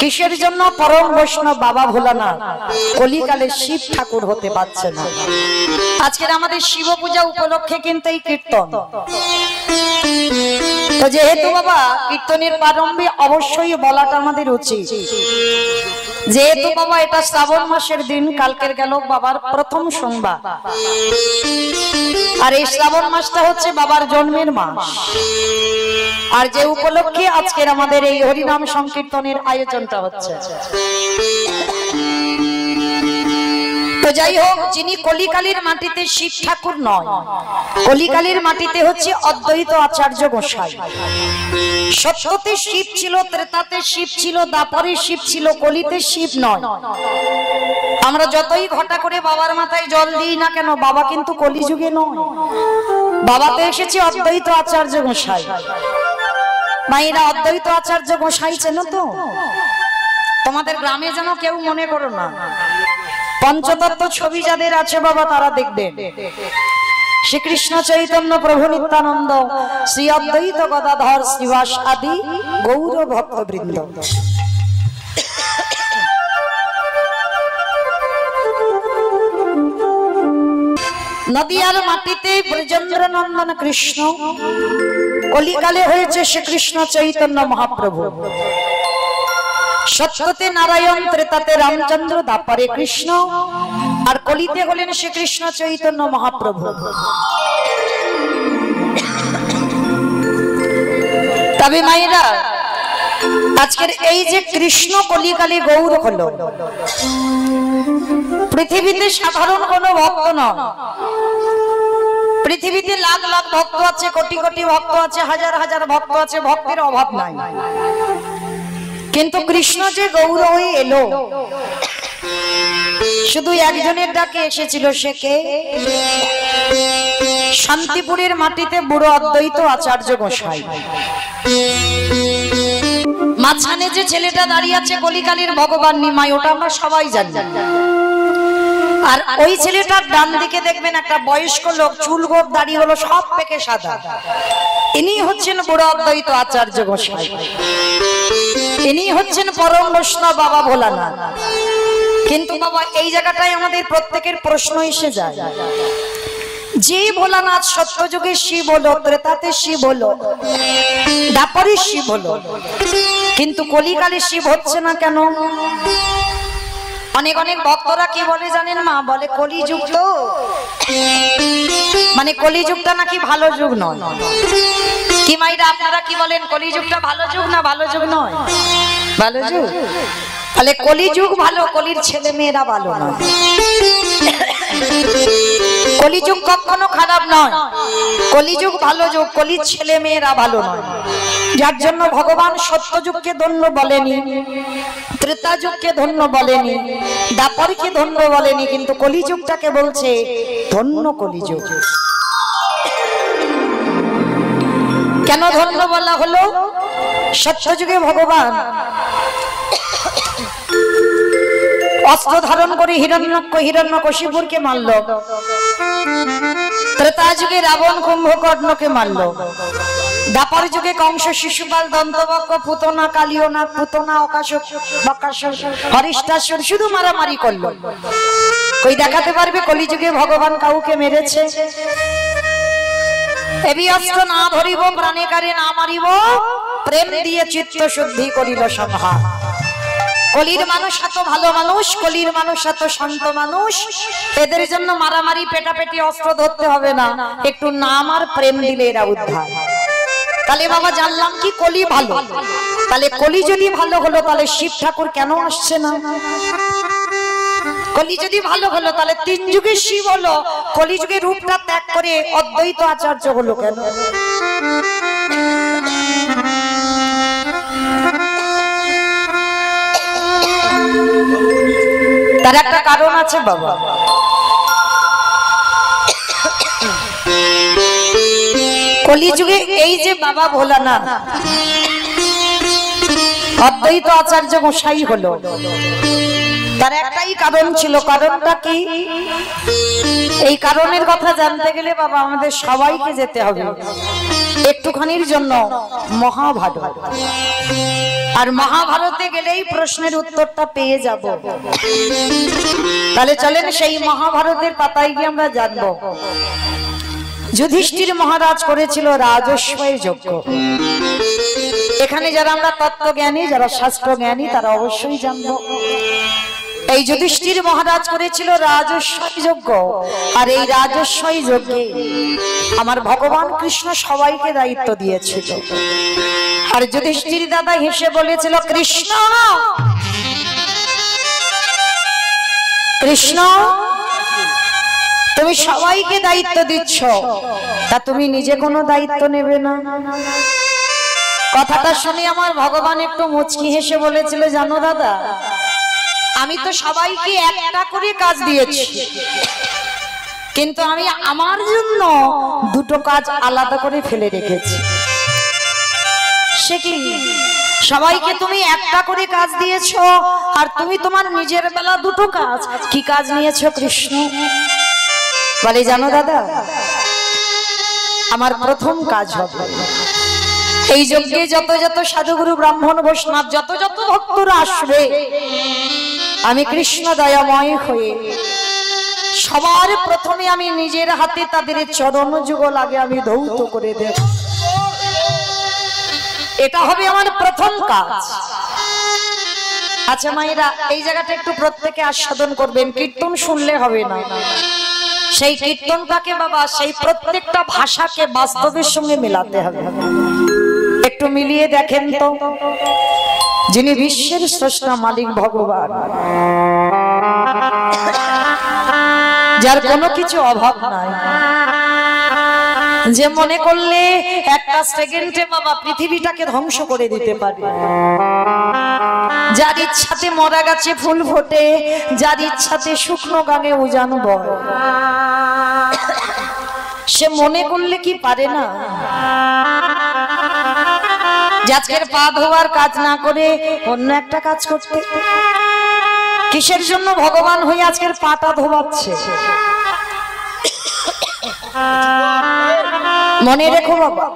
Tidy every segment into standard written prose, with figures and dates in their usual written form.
কিসের জন্য পরম বৈষ্ণব বাবা ভোলানাথ কলিকালে শিব ঠাকুর হতে পারছে না। আজকের আমাদের শিব পূজা উপলক্ষে কিন্তু এই কীর্তন। তো যেহেতু বাবা কীর্তনের প্রারম্ভে অবশ্যই বলাটা আমাদের উচিত, যেহেতু বাবা এটা শ্রাবণ মাসের দিন, কালকের গেল বাবার প্রথম সোমবার, আর এই শ্রাবণ মাসটা হচ্ছে বাবার জন্মের মাস, আর যে উপলক্ষে আজকের আমাদের এই হরিনাম সংকীর্তনের আয়োজনটা হচ্ছে। তো যাই হোক, যিনি কলিকালের মাটিতে শিব ঠাকুর নয়, কলিকালের মাটিতে হচ্ছে অদ্বৈত আচার্য গোসাই। সত্যতে শিব ছিল, ত্রেতাতে শিব ছিল, দ্বাপরে শিব ছিল, কলিতে শিব নয়। আমরা যতই ঘটা করে বাবার মাথায় জল দিই না কেন, বাবা কিন্তু কলিযুগে নয়, বাবাতে এসেছে অদ্বৈত আচার্য গোসাই। মায়েরা অদ্বৈত আচার্য গোসাই চেনো তো? তোমাদের গ্রামে যেন কেউ মনে করো না, পঞ্চতত্ত্ব ছবি যাদের আছে বাবা তারা দেখবেন শ্রীকৃষ্ণ চৈতন্য প্রভু নিত্যানন্দ, শ্রী অদ্বৈত গদাধর শ্রীবাস আদি গৌর ভক্তবৃন্দ। নদিয়ার মাটিতে ব্রজেন্দ্র নন্দন কৃষ্ণ, কলিকালে হয়েছে শ্রীকৃষ্ণ চৈতন্য মহাপ্রভু। সত্যতে নারায়ণ, ত্রেতাতে রামচন্দ্র, দ্বাপরে কৃষ্ণ, আর কলিতে হলেন শ্রীকৃষ্ণ চৈতন্য মহাপ্রভু। তবে মায়েরা, আজকের এই যে কৃষ্ণ কলিকালে গৌর হলো, পৃথিবীতে সাধারণ কোন ভক্ত নয়। পৃথিবীতে লাখ লাখ ভক্ত আছে, কোটি কোটি ভক্ত আছে, হাজার হাজার ভক্ত আছে, ভক্তের অভাব নাই। কিন্তু কৃষ্ণ যে গৌর হয়ে এলো, শুধু একজনের ডাকে এসেছিল, সে কে? শান্তিপুরের মাটিতে বুড়ো অদ্বৈত আচার্য গোসাই। মাঝখানে যে ছেলেটা দাঁড়িয়ে আছে কলিকালের ভগবান নিমাই, ওটা আমরা সবাই জানি। আর ওই ছেলেটার ডান দিকে দেখবেন একটা বয়স্ক লোক, চুল গোপ দাড়ি হলো সব পেকে সাদা, ইনি হচ্ছেন বুড়ো অদ্বৈত আচার্য গোসাই। ইনি হচ্ছেন পরম বৈষ্ণব বাবা ভোলানাথ। কিন্তু বাবা এই জায়গাটায় আমাদের প্রত্যেকের প্রশ্ন এসে যায়, যে ভোলানাথ সত্যযুগে শিব হলো, ত্রেতাতে শিব হলো, দ্বাপরে শিব হলো, কিন্তু কলিকালে শিব হচ্ছে না কেন? অনেক অনেক ভক্তরা কি বলে জানেন মা? বলে কলিযুগ তো, মানে কলিযুগটা নাকি ভালো যুগ নয়। কি মাইরা আপনারা কি বলেন, কলিযুগটা ভালো যুগ না ভালো যুগ নয়? ভালো যুগ। তাহলে কলিযুগ ভালো, কলির ছেলে মেয়েরা ভালো না। কলিযুগ কখনো খারাপ নয়, কলিযুগ ভালো যুগ, কলির ছেলে মেয়েরা ভালো নয়। যার জন্য ভগবান সত্যযুগকে ধন্য বলেনি, ত্রেতা যুগকে ধন্য বলেনি, দ্বাপরকে ধন্য বলেনি, কিন্তু কলিযুগটাকে বলছে ধন্য কলিযুগ। কেন ধন্য বলা হলো? সত্যযুগে ভগবান অস্ত্র ধারণ করে হিরণ্যকশিপুরকে মারল, ত্রেতা যুগে রাবণ কুম্ভকর্ণকে মারল, দ্বাপর যুগে কংস, শিশুপাল, দন্তবক্র, পুতনা, কালিয়নাথ, পুতনা, অকাশক, বকাসুর, হরিষ্টাসুর শুধু মারামারি করলো। কই দেখাতে পারবে কলিযুগে ভগবান কাউকে মেরেছে? এবি অস্ত্র না ধরিব, প্রাণে কারে না মারিব, প্রেম দিয়ে চিত্ত শুদ্ধি করিল সংহার। কলির মানুষ এত ভালো মানুষ, কলির মানুষ এত শান্ত মানুষ, এদের জন্য মারামারি পেটাপেটি অস্ত্র ধরতে হবে না, একটু নাম আর প্রেম দিলে এরা উদ্ধার। তাহলে বাবা জানলাম কি কলি ভালো। তাহলে কলি যদি ভালো হলো, তাহলে শিব ঠাকুর কেন আসছে না? কলি যদি ভালো হলো, তাহলে তিন যুগে শিব হলো, কলি যুগে রূপটা ত্যাগ করে অদ্বৈত আচার্য হলো কেন? তার একটা কারণ আছে বাবা। কলিযুগে এই যে বাবা ভোলানাথ অদ্বৈত আচার্য গোসাই হলো, তার একটাই কারণ ছিল। কারণটা কি? এই কারণের কথা জানতে গেলে বাবা আমাদের সবাইকে যেতে হবে একটুখানির জন্য মহাভারত। আর মহাভারতে গেলেই প্রশ্নের উত্তরটা পেয়ে যাব। তাহলে চলেন সেই মহাভারতের পাতায় গিয়ে আমরা জানবো যুধিষ্ঠির মহারাজ করেছিল রাজস্বয় যজ্ঞ। এখানে যারা আমরা তত্ত্বজ্ঞানী, যারা শাস্ত্র জ্ঞানী, তারা অবশ্যই জানবো এই যুধিষ্ঠির মহারাজ করেছিল রাজস্বয় যজ্ঞ। আর এই রাজস্বয় যজ্ঞে আমার ভগবান কৃষ্ণ সবাইকে দায়িত্ব দিয়েছিল। আর যুধিষ্ঠির দাদা হেসে বলেছিল, কৃষ্ণ কৃষ্ণ তুমি সবাইকে দায়িত্ব দিচ্ছ, তা তুমি নিজে কোনো দায়িত্ব নেবে না? কথাটা শুনে আমার ভগবান একটু মুচকি হেসে বলেছিল, জানো দাদা, আমি তো সবাইকে একটা করে কাজ দিয়েছি, কিন্তু আমি আমার জন্য দুটো কাজ আলাদা করে ফেলে রেখেছি। সে কি? সবাইকে তুমি একটা করে কাজ দিয়েছো, আর তুমি তোমার নিজের বেলা দুটো কাজ। কি কাজ নিয়েছো কৃষ্ণ? বলে, জানো দাদা, আমার প্রথম কাজ হবে এই যজ্ঞে যত যত সাধুগুরু ব্রাহ্মণ বৈষ্ণব যত যত ভক্তরা আসবে, আমি কৃষ্ণ দয়াময় হয়ে সবার প্রথমে আমি নিজের হাতে তাদের চরণ যুগল আগে আমি ধৌত করে দেব। এটা হবে আমার প্রথম কাজ। আচ্ছা মায়েরা, এই জায়গাটা একটু প্রত্যেকে আস্বাদন করবেন, কীর্তন শুনলে হবে না। সেই কীর্তনটাকে বাবা, সেই প্রত্যেকটা ভাষাকে বাস্তবের সঙ্গে মেলাতে হবে। একটু মিলিয়ে দেখেন তো, যিনি বিশ্বের স্রষ্টা মালিক ভগবান, যার কোনো কিছু অভাব নাই, যে মনে করলে একটা সেকেন্ডে বাবা পৃথিবীটাকে ধ্বংস করে দিতে পারে, যার ইচ্ছাতে মরা গাছে ফুল ফোটে, যার ইচ্ছাতে শুকনো গানে উজান বয়, সে মনে করলে কি পারে না আজকের পা ধোয়ার কাজ না করে অন্য একটা কাজ করতে? কিসের জন্য ভগবান হয়ে আজকের পাটা ধোয়াচ্ছে? মনে রেখো বাবা,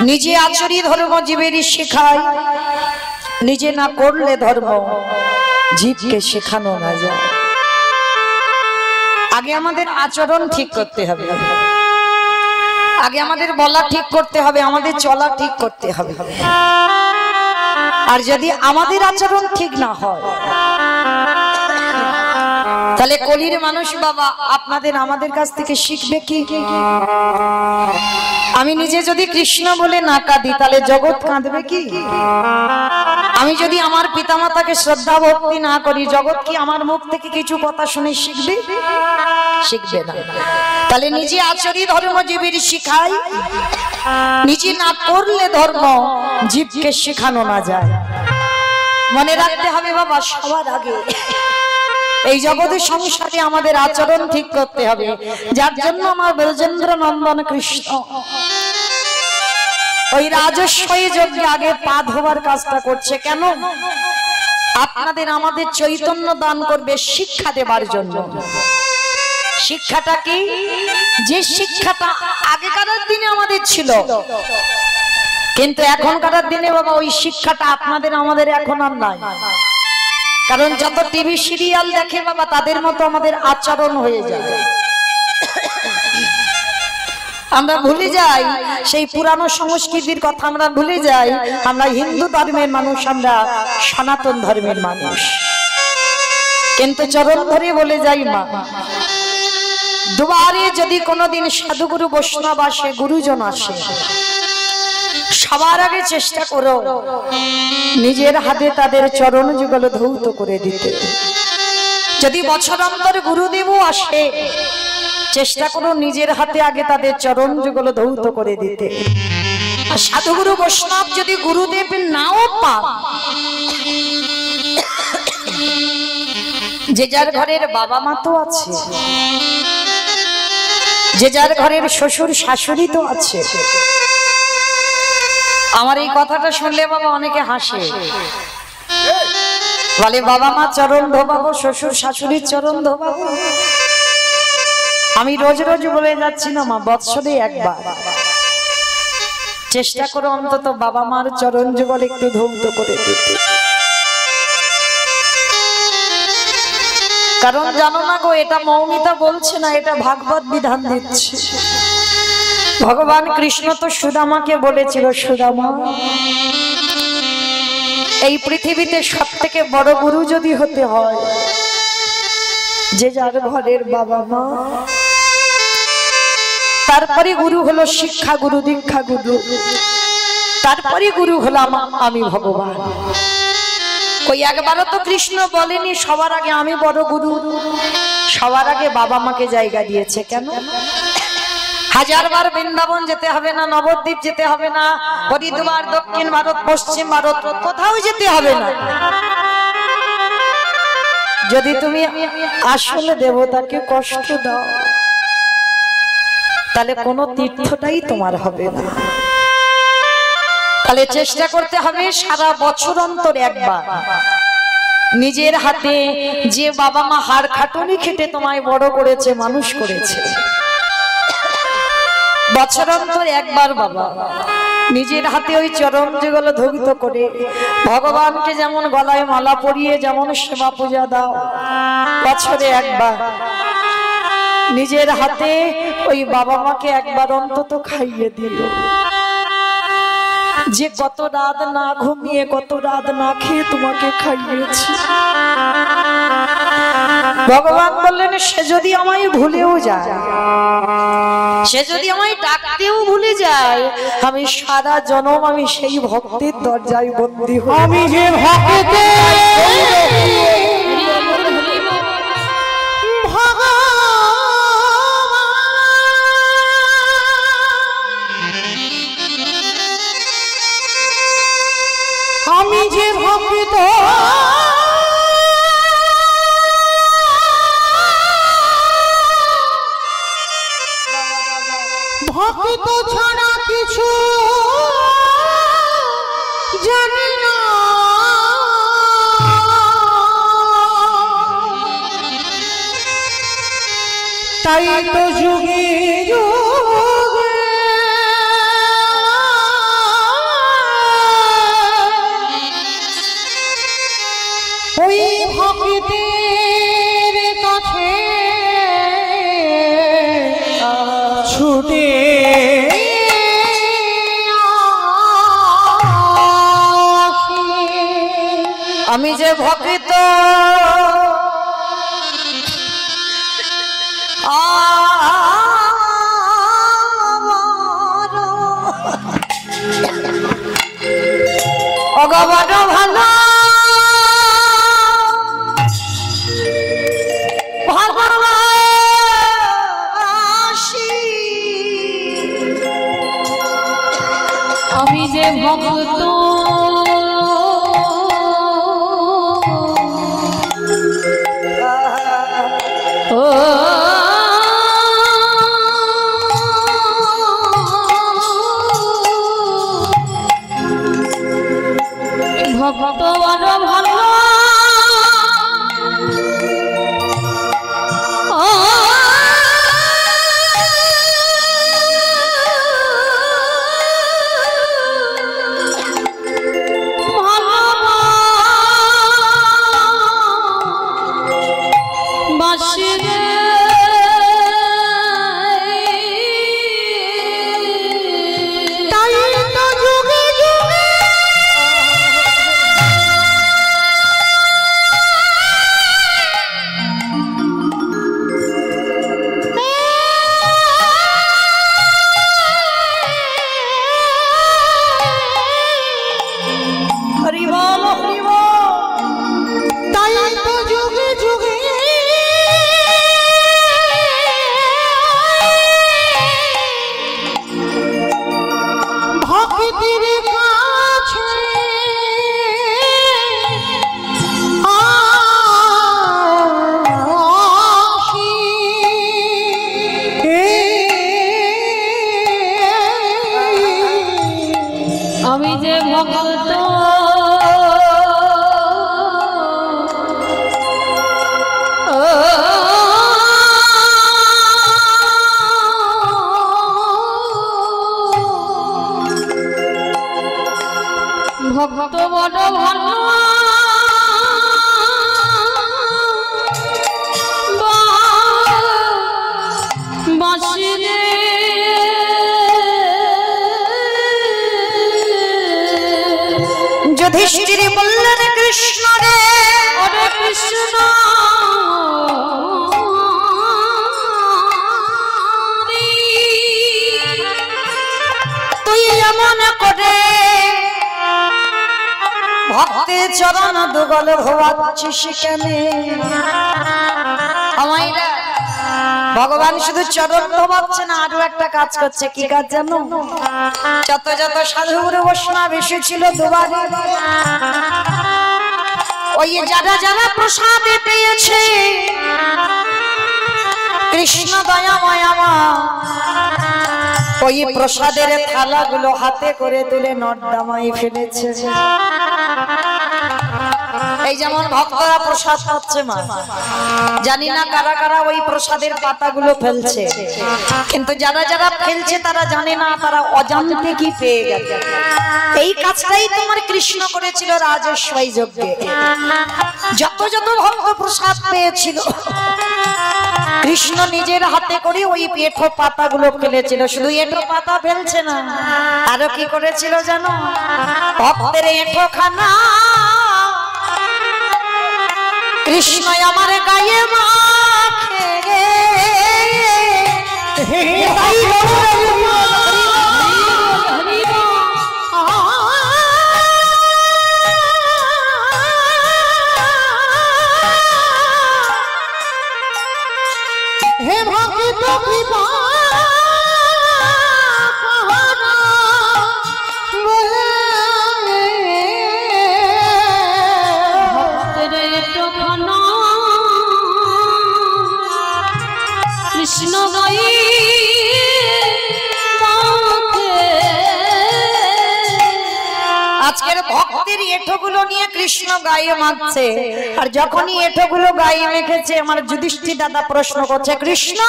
নিজে আচরি ধর্ম জীবেরই শেখায়, নিজে না করলে ধর্ম জীবকে শেখানো না যায়। আগে আমাদের আচরণ ঠিক করতে হবে, আগে আমাদের বলা ঠিক করতে হবে, আমাদের চলা ঠিক করতে হবে। আর যদি আমাদের আচরণ ঠিক না হয়, তাহলে কলির মানুষ বাবা আপনাদের আমাদের কাছ থেকে শিখবে কি? আমি নিজে যদি কৃষ্ণ বলে না কাঁদি, তাহলে জগৎ কাঁদবে কি? আমি যদি আমার পিতামাতাকে শ্রদ্ধা ভক্তি না করি, জগৎ কি আমার মুখ থেকে কিছু কথা শুনে শিখবে? শিখবে না। তাহলে নিজে আচরি ধর্ম জীবের শিখাই, নিজে না করলে ধর্ম জীবকে শেখানো না যায়। মনে রাখতে হবে বাবা, সবার আগে এই জগতের সংসারে আমাদের আচরণ ঠিক করতে হবে। যার জন্য আমার ব্রজেন্দ্র নন্দন কৃষ্ণ ওই রাজস্বয় যজ্ঞে আগে পা ধোবার কাজটা করছে। কেন? আপনাদের আমাদের চৈতন্য দান করবে শিক্ষা দেবার জন্য। শিক্ষাটা কি? যে শিক্ষাটা আগেকার দিনে আমাদের ছিল, কিন্তু এখনকার দিনে বাবা ওই শিক্ষাটা আপনাদের আমাদের এখন আর নাই। কারণ যত টিভি সিরিয়াল দেখে বাবা, তাদের মতো আমাদের আচরণ হয়ে যায়। আমরা ভুলে যাই সেই পুরানো সংস্কৃতির কথা, আমরা ভুলে যাই আমরা হিন্দু ধর্মের মানুষ, আমরা সনাতন ধর্মের মানুষ। কিন্তু চরণ ধরে বলে যাই মা, দুবারে যদি কোনোদিন সাধুগুরু বৈষ্ণব আসে, গুরুজন আসে, সবার আগে চেষ্টা করো নিজের হাতে তাদের চরণ যুগল ধৌত করে দিতে। যদি বছরান্তর গুরুদেবও আসে, চেষ্টা করো নিজের হাতে আগে তাদের চরণ যুগল ধৌত করে দিতে। আর সাধুগুরু বৈষ্ণব যদি গুরুদেব নাও পান, যে যার ঘরের বাবা মা তো আছে, যে যার ঘরের শ্বশুর শাশুড়ি তো আছে। আমার এই কথাটা শুনলে বাবা অনেকে হাসে, বলে বাবা মা চরণ ধোবাবো, শ্বশুর শাশুড়ির চরণ ধোবাবো। আমি রোজ রোজ বলে যাচ্ছি না মা, বৎসরে একবার চেষ্টা করো অন্তত বাবা মার চরণ যুগল একটু ধৌত করে দিতে। কারণ জানো না গো, এটা মৌমিতা বলছে না, এটা ভাগবত বিধান দিচ্ছে। ভগবান কৃষ্ণ তো সুদামাকে বলেছিল, সুদামা এই পৃথিবীতে সব থেকে বড় গুরু যদি হতে হয়, যে যার ঘরের বাবা মা, তারপরে গুরু হলো শিক্ষা গুরু, দীক্ষা গুরু, তারপরে গুরু হলো আমি ভগবান। ওই একবারও তো কৃষ্ণ বলেনি সবার আগে আমি বড় গুরু, সবার আগে বাবা মাকে জায়গা দিয়েছে। কেন? হাজারবার বৃন্দাবন যেতে হবে না, নবদ্বীপ যেতে হবে না, হরিদ্বার, দক্ষিণ ভারত, পশ্চিম ভারত, কোথাও যেতে হবে না। যদি তুমি আসলে দেবতাকে কষ্ট দাও, তাহলে কোনো তীর্থটাই তোমার হবে না। তাহলে চেষ্টা করতে হবে সারা বছর অন্তর একবার নিজের হাতে, যে বাবা মা হাড় খাটুনি খেটে তোমায় বড় করেছে, মানুষ করেছে, বছর অন্তর একবার বাবা নিজের হাতে ওই চরণ যুগল ধৌত করে ভগবানকে যেমন গলায় মালা পরিয়ে যেমন সেবা পূজা দাও, বছরে একবার নিজের হাতে ওই বাবা মাকে একবার অন্তত খাইয়ে দিও। যে কত রাত না ঘুমিয়ে, কত রাত না খেয়ে তোমাকে খাইয়েছি, ভগবান বললেন সে যদি আমায় ভুলেও যায়, সে যদি আমায় ডাকতেও ভুলে যায়, আমি সারা জনম আমি সেই ভক্তের দরজায় বন্দী হই। আমি যে ভক্তে আমি যে ভক্ত ভক্ত ছাড়া কিছু জানি না, তাই তো যুগে যুগে ওই ভক্তের কাছে ছুটে আমি যে ভক্ত অগবড ভালো আমি যে ভক্ত ভক্ত আরো ভালো আমি যে ভক্ত ভক্ত বড় ভালো বাসিরে যুধিষ্ঠির বললেন কৃষ্ণ রে ওরে কৃষ্ণ তুই এমন করে ভক্তের চরণ দুগল ভোয়াচ্ছিস কেন? আমাইরা ভগবান শুধু চরণ ধোবাচ্ছে না, আরো একটা কাজ করছে। কি কাজ জানো? যত যত সাধু গুরু বৈষ্ণব এসেছিল দুবারে, ওই যারা যারা প্রসাদ পেয়েছে কৃষ্ণ দয়াময় মা, ওই প্রসাদের থালাগুলো হাতে করে তুলে নর্দমায় ফেলেছে। এই যেমন ভক্তরা প্রসাদ পাচ্ছে মা, জানি না কারা কারা ওই প্রসাদের পাতাগুলো ফেলছে, কিন্তু যারা যারা ফেলছে তারা জানে না, তারা অজান্তে কি পেয়ে গেছে। এই কাজটাই তোমার কৃষ্ণ করেছিল রাজস্বই যজ্ঞে। যত যত ভক্ত প্রসাদ পেয়েছিল কৃষ্ণ নিজের হাতে করে ওই এঁঠো পাতাগুলো ফেলেছিল। শুধু এঁঠো পাতা ফেলছে না, আরো কি করেছিল জানো? ভক্তের এঁঠো খানা কৃষ্ণ আমার গায়ে মাখে রে, হে ভক্ত কৃপা কৃষ্ণ গায়ে আজকের ভক্তের এঁঠোগুলো নিয়ে কৃষ্ণ গায়ে মাখছে। আর যখনই এঁঠোগুলো গায়ে মেখেছে, আমার যুধিষ্ঠির দাদা প্রশ্ন করছে, কৃষ্ণ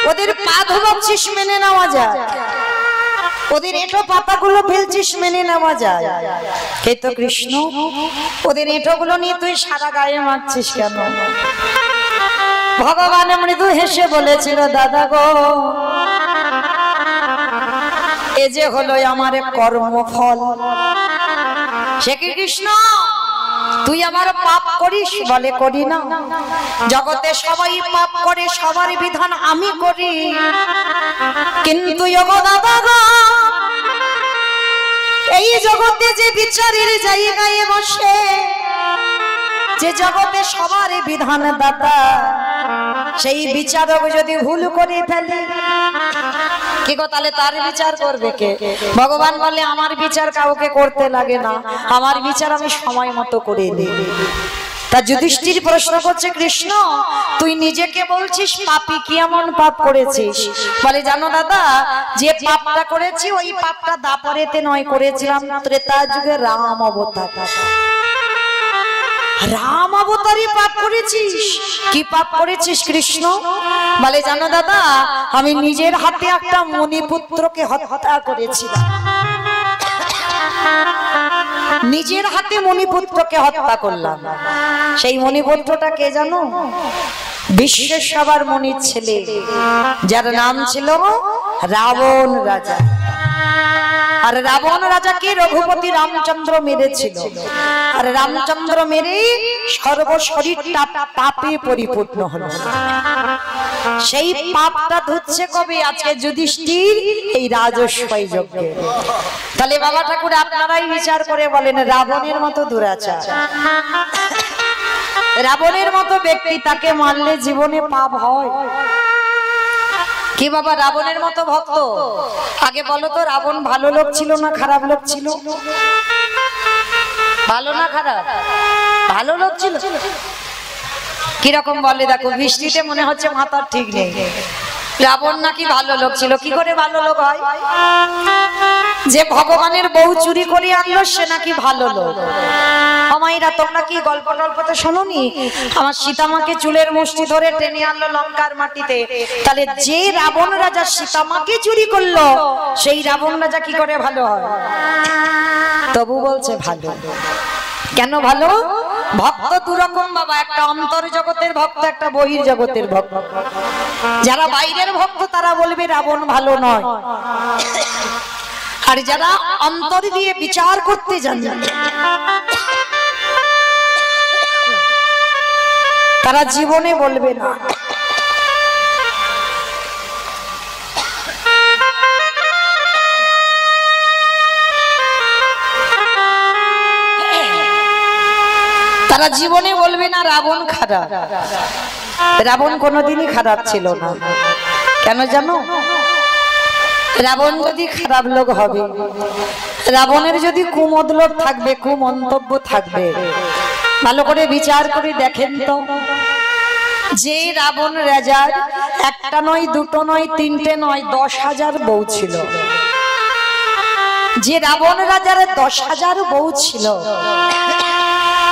ওদের পা ধোবাচ্ছিস মেনে নেওয়া যায়, ওদের এঁঠো পাতাগুলো ফেলছিস মেনে নেওয়া যায়, কিন্তু কৃষ্ণ ওদের এঁঠোগুলো নিয়ে তুই সারা গায়ে মাখছিস কেন? ভগবান মৃদু হেসে বলেছিল, দাদা গো, এ যে হলো আমার কর্মফল। সে কি কৃষ্ণ তুই আমার পাপ করিস? বলে করি না, জগতে সবাই পাপ করে, সবার বিধান আমি করি, কিন্তু দাদা গো, এই জগতে যে বিচারের জায়গায় বসে, যে জগতে সবার বিধান দাতা, সেই বিচারক যদি ভুল করে ফেলে কি গো, তাহলে তার বিচার করবে কে? ভগবান বলে, আমার বিচার কাউকে করতে লাগে না, আমার বিচার আমি সময় মতো করে দিই। তা যুধিষ্ঠির প্রশ্ন করছে, কৃষ্ণ তুই নিজেকে বলছিস পাপী, কি এমন পাপ করেছিস? বলে, জানো দাদা, যে পাপটা করেছি ওই পাপটা দাপরেতে নয়, করেছিলাম ত্রেতা যুগে রাম অবতার। রাম অবতারে পাপ করেছিস? কি পাপ করেছিস কৃষ্ণ? বলে, জানো দাদা, আমি নিজের হাতে একটা মণিপুত্রকে হত্যা করেছিলাম। নিজের হাতে মণিপুত্রকে হত্যা করলাম। সেই মণিপুত্রটা কে জানো? বিশ্বেশ্বর মণির ছেলে, যার নাম ছিল রাবণ রাজা। আর রাবণ রাজাকে রঘুপতি রামচন্দ্র মেরেছিল। আর রামচন্দ্র মেরে সর্বশরীরটা পাপে পরিপূর্ণ হলো। সেই পাপটা ধুচ্ছে কবে? আজকে যুধিষ্ঠির এই রাজস্বই যজ্ঞে। তাহলে বাবা ঠাকুর আপনারাই বিচার করে বলেন, রাবণের মতো দুরাচার, রাবণের মতো ব্যক্তি, তাকে মারলে জীবনে পাপ হয় কি বাবা? রাবণের মতো ভক্ত, আগে বলো তো, রাবণ ভালো লোক ছিল না খারাপ লোক ছিল? ভালো না খারাপ? ভালো লোক ছিল। কিরকম বলে দেখো, বৃষ্টিতে মনে হচ্ছে মাথার ঠিক নেই। রাবণ নাকি ভালো লোক ছিল। কি করে ভালো লোক হয়? যে ভগবানের বউ চুরি করে আনলো সে নাকি ভালো লোক। আমাইরা তোমরা কি গল্প টল্পতে শোনোনি? আমার সীতামাকে চুলের মুষ্টি ধরে টেনে আনলো লঙ্কার মাটিতে। তাহলে যে রাবণ রাজা সীতামাকে চুরি করলো সেই রাবণ রাজা কি করে ভালো হয়? তবু বলছে ভালো। কেন ভালো? ভক্ত দুরকম বাবা, একটা অন্তর জগতের ভক্ত, একটা বহির জগতের ভক্ত। যারা বাইরের ভক্ত তারা বলবে রাবণ ভালো নয়, আর যারা অন্তর দিয়ে বিচার করতে জানে তারা জীবনে বলবে না। তারা জীবনে বলবে না রাবণ খারাপ। রাবণ কোনোদিনই খারাপ ছিল না। কেন জানো? রাবণ যদি খারাপ লোক হবে, রাবণের যদি কুমতলব থাকবে, কুমন্তব্য থাকবে, ভালো করে বিচার করে দেখেন তো, যে রাবণ রাজার একটা নয়, দুটো নয়, তিনটে নয়, 10,000 বউ ছিল। যে রাবণ রাজার 10,000 বউ ছিল,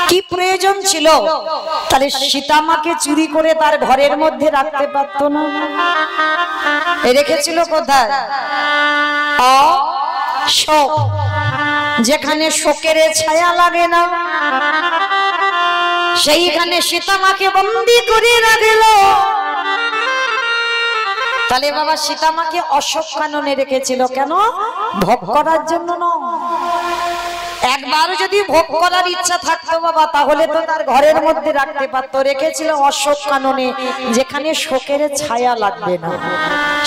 কি প্রয়োজন ছিল? তাহলে সীতামাকে চুরি করে তার ঘরের মধ্যে রাখতে পারত না? রেখেছিল কোথায়? শোক, যেখানে শোকের ছায়া লাগে না সেইখানে সীতামাকে বন্দী করে রাখল। তাহলে বাবা সীতামাকে অশোক কাননে রেখেছিল কেন? ভোগ করার জন্য নয়। একবার যদি ভোগ করার ইচ্ছা থাকতো বাবা তাহলে তো তার ঘরের মধ্যে রাখতে পারতো। রেখেছিল অশোক কাননে, যেখানে শোকের ছায়া লাগবে না,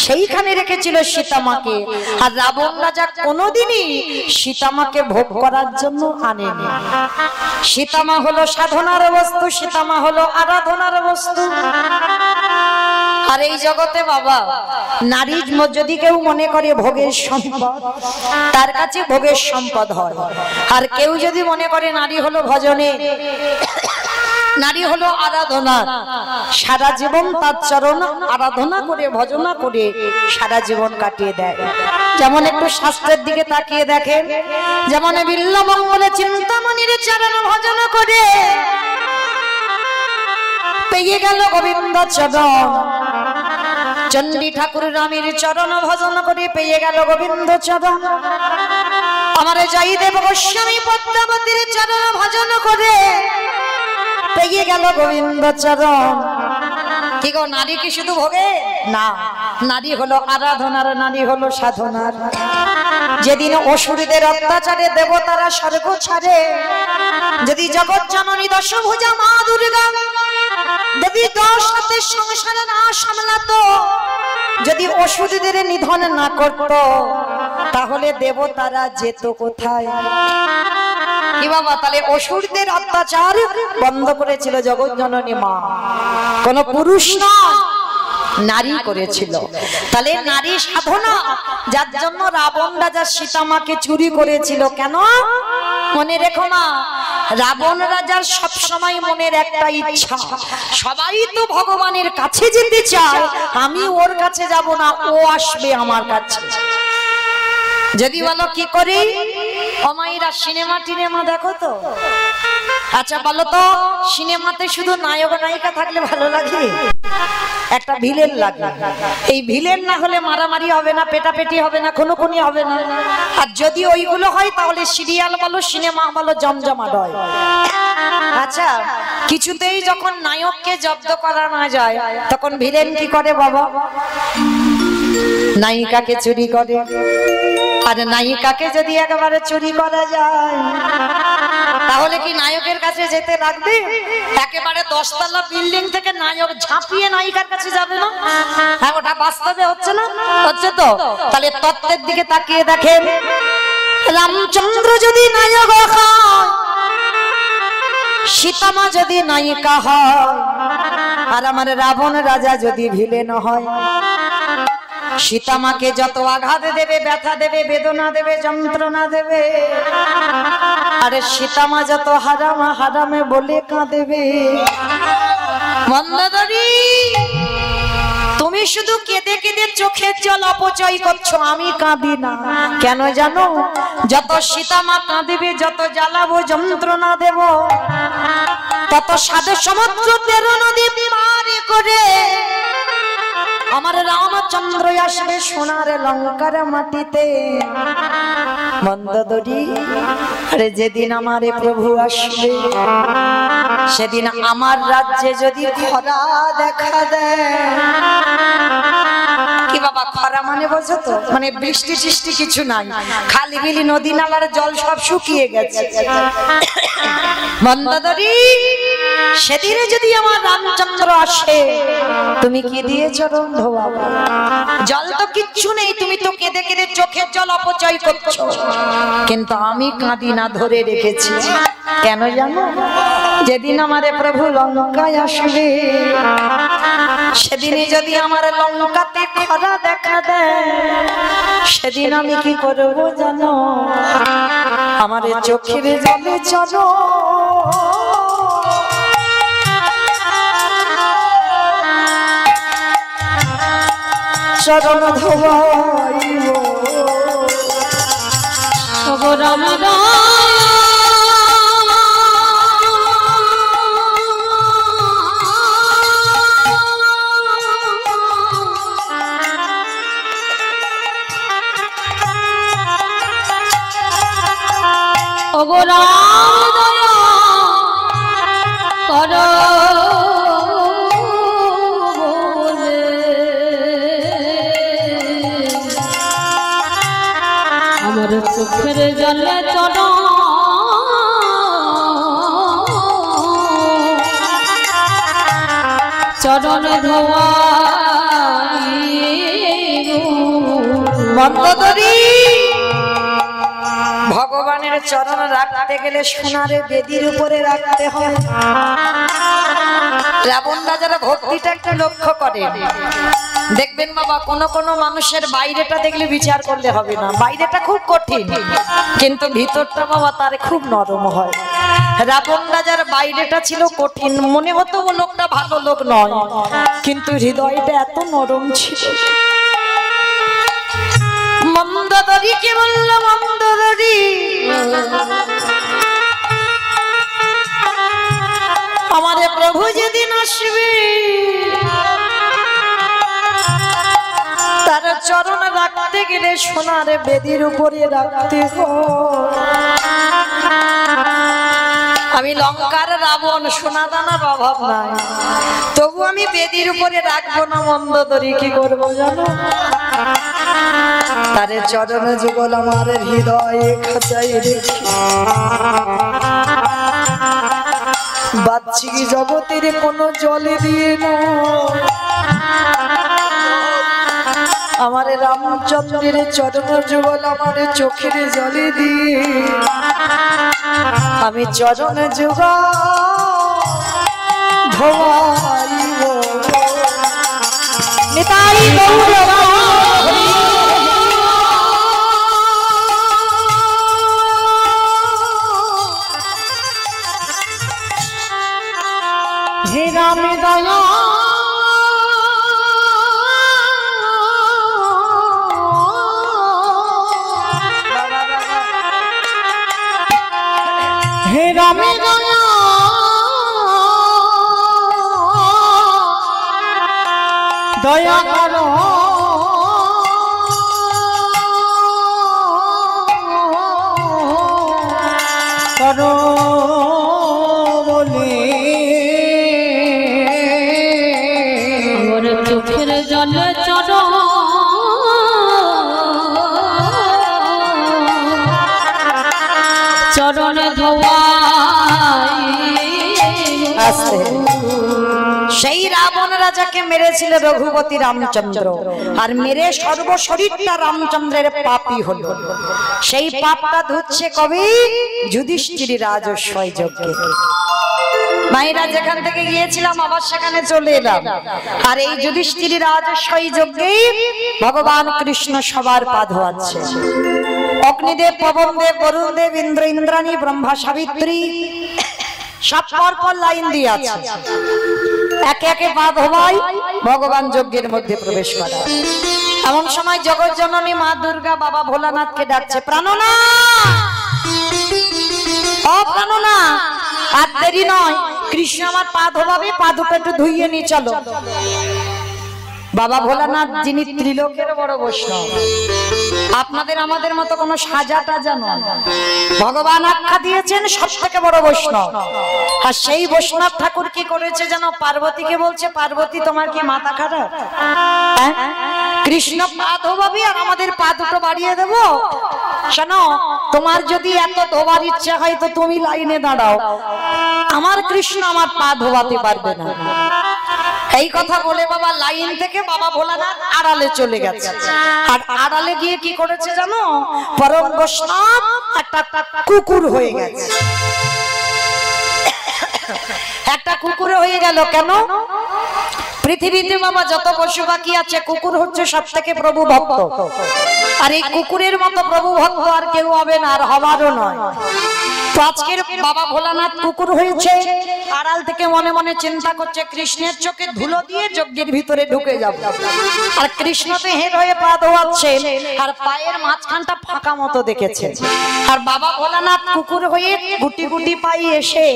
সেইখানে রেখেছিল সীতামাকে। আর রাবণ রাজা কোনোদিনই সীতামাকে ভোগ করার জন্য আনেনি। সীতামা হলো সাধনার বস্তু, সীতামা হলো আরাধনার বস্তু। আর এই জগতে বাবা নারী যদি কেউ মনে করে ভোগের সম্পদ, তার কাছে ভোগের সম্পদ হয়। আর কেউ যদি মনে করে নারী হলো ভজনে, নারী হলো আরাধনা, সারা জীবন তার চরণ আরাধনা করে ভজনা করে সারা জীবন কাটিয়ে দেয়। যেমন একটু শাস্ত্রের দিকে তাকিয়ে দেখেন, যেমন বিল্লমঙ্গলে চিন্তামণির চরণ ভজন করে পেয়ে গেল গোবিন্দ চরণ, চণ্ডী ঠাকুর রামের চরণ ভজন করে পেয়ে গেল গোবিন্দ চরণ, আমার জয়দেব গোস্বামী পদ্মাবতীর চরণ ভজন করে পেয়ে গেল গোবিন্দ চরণ। কি গো, নারী কি শুধু ভোগে? না, নারী হলো আরাধনার, নারী হলো সাধনার। যেদিন অসুরদের অত্যাচারে দেবতারা স্বর্গ ছাড়ে, যদি জগৎ জননী দশভুজা মা দুর্গা দেবী 10 হাতের সংসার না সামলাতো, যদি অসুরদের নিধন না করত, তাহলে দেবতারা যেত কোথায়? কি বাবা, তাহলে অসুরদের অত্যাচার বন্ধ করেছিল জগৎ জননী মা, কোন পুরুষ না, নারী করেছিল। তাহলে নারী সাধনা, যার জন্য রাবণ রাজা সীতামাকে চুরি করেছিল। কেন? মনে রেখো মা, রাবণ রাজার সব সময় মনের একটা ইচ্ছা, সবাই তো ভগবানের কাছে যেতে চায়, আমি ওর কাছে যাব না, ও আসবে আমার কাছে। যদি বলো কি করে, অমাইরা সিনেমা টিনেমা দেখো তো? আচ্ছা বলো তো, সিনেমাতে শুধু নায়ক নায়িকা থাকলে ভালো লাগে? একটা ভিলেন লাগে। এই ভিলেন না হলে মারামারি হবে না, পেটাপেটি হবে না, খুনোখুনি হবে না। আর যদি ওইগুলো হয় তাহলে সিরিয়াল বলো, সিনেমা বলো, জমজমাট হয়। আচ্ছা, কিছুতেই যখন নায়ককে জব্দ করা না যায় তখন ভিলেন কি করে বাবা? নায়িকাকে চুরি করে। আর নায়িকাকে যদি একেবারে চুরি করা যায় তাহলে কি নায়কের কাছে যেতে লাগবে? একেবারে 10 তলা বিল্ডিং থেকে নায়ক ঝাঁপিয়ে নায়িকার কাছে যাবে না? হ্যাঁ, ওটা বাস্তবে হচ্ছে না? হচ্ছে তো। তাহলে তত্ত্বের দিকে তাকিয়ে দেখেন, রামচন্দ্র যদি নায়ক হয়, সীতামা যদি নায়িকা হয়, আর আমার রাবণ রাজা যদি ভিলেন হয়, সীতামাকে যত আঘাত দেবে, ব্যথা দেবে, বেদনা দেবে, যন্ত্রণা দেবে, আরে সীতামা যত হারাম হারামে বলে কাঁদেবে। মন্দোদরী, তুমি তুমি শুধু কেঁদে কেঁদে চোখের জল অপচয় করছো, আমি কাঁদি না। কেন জানো? যত সীতা মা কাঁদিবে, যত জ্বালাবো যন্ত্রণা দেব, তত সাধু সমুদ্র 13 নদী পার করে আমার রামচন্দ্র আসবে সোনার লঙ্কার মাটিতে। মন্দোদরী, আরে যেদিন আমারে প্রভু আসবে, সেদিন আমার রাজ্যে যদি খরা দেখা দেয়। কি বাবা, খরা মানে বোঝো তো? মানে বৃষ্টি সৃষ্টি কিছু নাই, খালি বিলি নদী নালার জল সব শুকিয়ে গেছে। মন্দোদরী, সেদিনে যদি আমার রামচন্দ্র আসে, তুমি কি দিয়ে চরণ ধোয়াবো? জল তো কিচ্ছু নেই, তুমি তো কেঁদে কেঁদে চোখের জল অপচয় করছো। কিন্তু আমি কাঁদি না, ধরে রেখেছি। কেন জানো? যেদিন আমারে প্রভু লঙ্কায় আসবে, সেদিনে যদি আমার লঙ্কাতে খরা দেখা দেয়, সেদিন আমি কি করবো জানো? আমার চোখের জলে চলো চরণ ধোয়াইব। ওগো রাম ওগো রাম দয়া করো বলে আমার চোখের জলে চলো চরণ ধোয়াইব। মন্দোদরী, ভগবানের চরণ রাখতে গেলে সোনারে বেদির উপরে রাখতে হয়। রাবণ রাজার ভক্তিটা একটু লক্ষ্য করে দেখবেন বাবা, কোন কোন মানুষের বাইরেটা দেখলে বিচার করলে হবে না, বাইরেটা খুব কঠিন কিন্তু ভিতরটা বাবা তার খুব নরম হয়। রাবণ রাজার বাইরেটা ছিল কঠিন, মনে হতো ও লোকটা ভালো লোক নয়, কিন্তু হৃদয়টা এত নরম ছিল। মন্দোদরী কে বলল, মন্দোদরী আমাদের প্রভু যেদিন আসবে, তার চরণ রাখতে গেলে সোনার বেদির উপরে রাখতে হয়। আমি লঙ্কার রাবণ, সোনা দানার অভাব নাই, তবু আমি বেদির উপরে রাখবো না। মন্দোদরী কি করবো জানো? তারে চরণ যুগল আমার হৃদয়ে খাঁচাই রেখে বাচ্চি জগতের কোনো জলে দিয়ে আমার রামচন্দ্রের চরণ যুগল আমার চোখের জলে দিয়ে আমি চরণ যুগ ধোয়াইব। নিতাই গৌর হে রাম দয়া হে রাম দয়া দয়া করো করো বলে আমার চোখের জলে চলো চরণ ধোয়াই। আস্তে সেই রাবণ রাজাকে মেরেছিল রঘুপতি রামচন্দ্র, আর মেরে সর্বশরীরটা রামচন্দ্রের পাপী হলো। সেই পাপটা ধুচ্ছে কবি যুধিষ্ঠির রাজস্বয় যজ্ঞে। মায়েরা যেখান থেকে গিয়েছিলাম আবার সেখানে চলে এলাম, আর এই যুধিষ্ঠির রাজস্বয় যজ্ঞে ভগবান কৃষ্ণ সবার পা ধোয়াচ্ছে। অগ্নিদেব, পবনদেব, বরুণদেব, ইন্দ্র, ইন্দ্রাণী, ব্রহ্মা, সাবিত্রী সব পর পর লাইন দিয়ে আছে। একে একে পা ধোবাই, ভগবান যজ্ঞের মধ্যে প্রবেশ করে। এমন সময় জগৎ জননী মা দুর্গা বাবা ভোলানাথকে ডাকছে, প্রাণনাথ, ও প্রাণনাথ, আর দেরি নয়, কৃষ্ণ আমার পা ধোবাবে, পা দুটো একটু ধুইয়ে নিয়ে চলো। বাবা ভোলানাথ যিনি ত্রিলোকের বড় বৈষ্ণব, আপনাদের আমাদের মতো কোনো সাজা টাজা নয়, ভগবান আখ্যা দিয়েছেন সব থেকে বড় বৈষ্ণব। আর সেই বৈষ্ণব ঠাকুর কি করেছে জানো? পার্বতীকে বলছে, পার্বতী তোমার কি মাথা খারাপ? কৃষ্ণ পা ধোবাবি আর আমাদের পা দুটো বাড়িয়ে দেব? শোনো, তোমার যদি এত ধোবার ইচ্ছা হয় তো তুমি লাইনে দাঁড়াও, আমার কৃষ্ণ আমার পা ধোবাতে পারবে না। এই কথা বলে বাবা লাইন থেকে বাবা ভোলানাথ আড়ালে চলে গেছে। আর আড়ালে গিয়ে কি করেছে জানো? পরম বৈষ্ণব একটা কুকুর হয়ে গেছে। একটা কুকুর হয়ে গেল কেন? পৃথিবীতে বাবা যত পশু পাখি আছে, কুকুর হচ্ছে সব থেকে প্রভু ভক্ত। আর এই কুকুরের মতো প্রভু ভক্ত আর কেউ হবে না, আর হবারও নয়। তো আজকের বাবা ভোলানাথ কুকুর হয়েছে, আড়াল থেকে মনে মনে চিন্তা করছে কৃষ্ণের চোখে ধুলো দিয়ে যজ্ঞের ভিতরে ঢুকে যাব। আর কৃষ্ণ তো হেড হয়ে পা ধোয়াচ্ছে, আর পায়ের মাঝখানটা ফাঁকা মতো দেখেছে। আর বাবা ভোলানাথ কুকুর হয়ে গুটি গুটি পাই এসে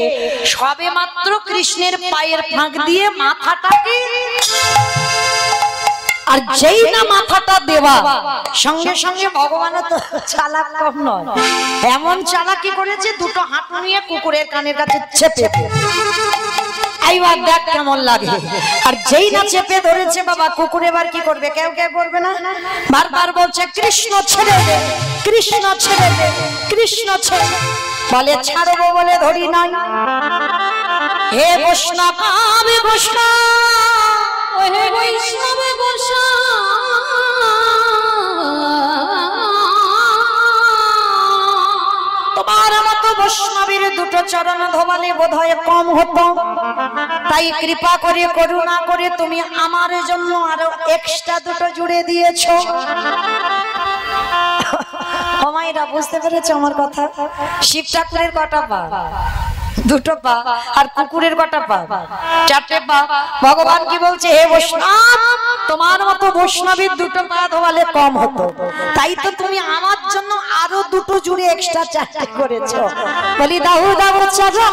সবে মাত্র কৃষ্ণের পায়ের ফাঁক দিয়ে মাথাটাকে, আর যেই না মাথাটা দেওয়া সঙ্গে সঙ্গে ভগবানও তো চালাক কম নয়, এমন চালাকি করেছে দুটো হাঁটু নিয়ে কুকুরের কানের কাছে চেপে, এইবার দেখ কেমন লাগে। আর যেই না চেপে ধরেছে বাবা, কুকুর এবার কি করবে? কেউ কেউ করবে না, বারবার বলছে কৃষ্ণ ছেড়ে দে, কৃষ্ণ ছেড়ে দে, কৃষ্ণ ছেড়ে। বলে ছাড়বো বলে ধরি নাই। হে বৈষ্ণব, আমি বৈষ্ণব, হে বৈষ্ণব তোমার মতো বৈষ্ণবের দুটো চরণ ধোবালে বোধহয় কম হতো, তাই কৃপা করে করুণা করে তুমি আমার জন্য আরো এক্সট্রা দুটো জুড়ে দিয়েছো। মায়েরা বুঝতে পেরেছো আমার কথা? শিব ঠাকুরের কটা পা? দুটো পা। আর কুকুরের কটা পা? চারটে পা। ভগবান কি বলছে? হে বৈষ্ণব, তোমার মতো বৈষ্ণবের দুটো পা ধোয়ালে কম হতো, তাই তো তুমি আমার জন্য আরো দুটো জুড়ে এক্সট্রা চারটে করেছো। বলি দাও দাও চাচা,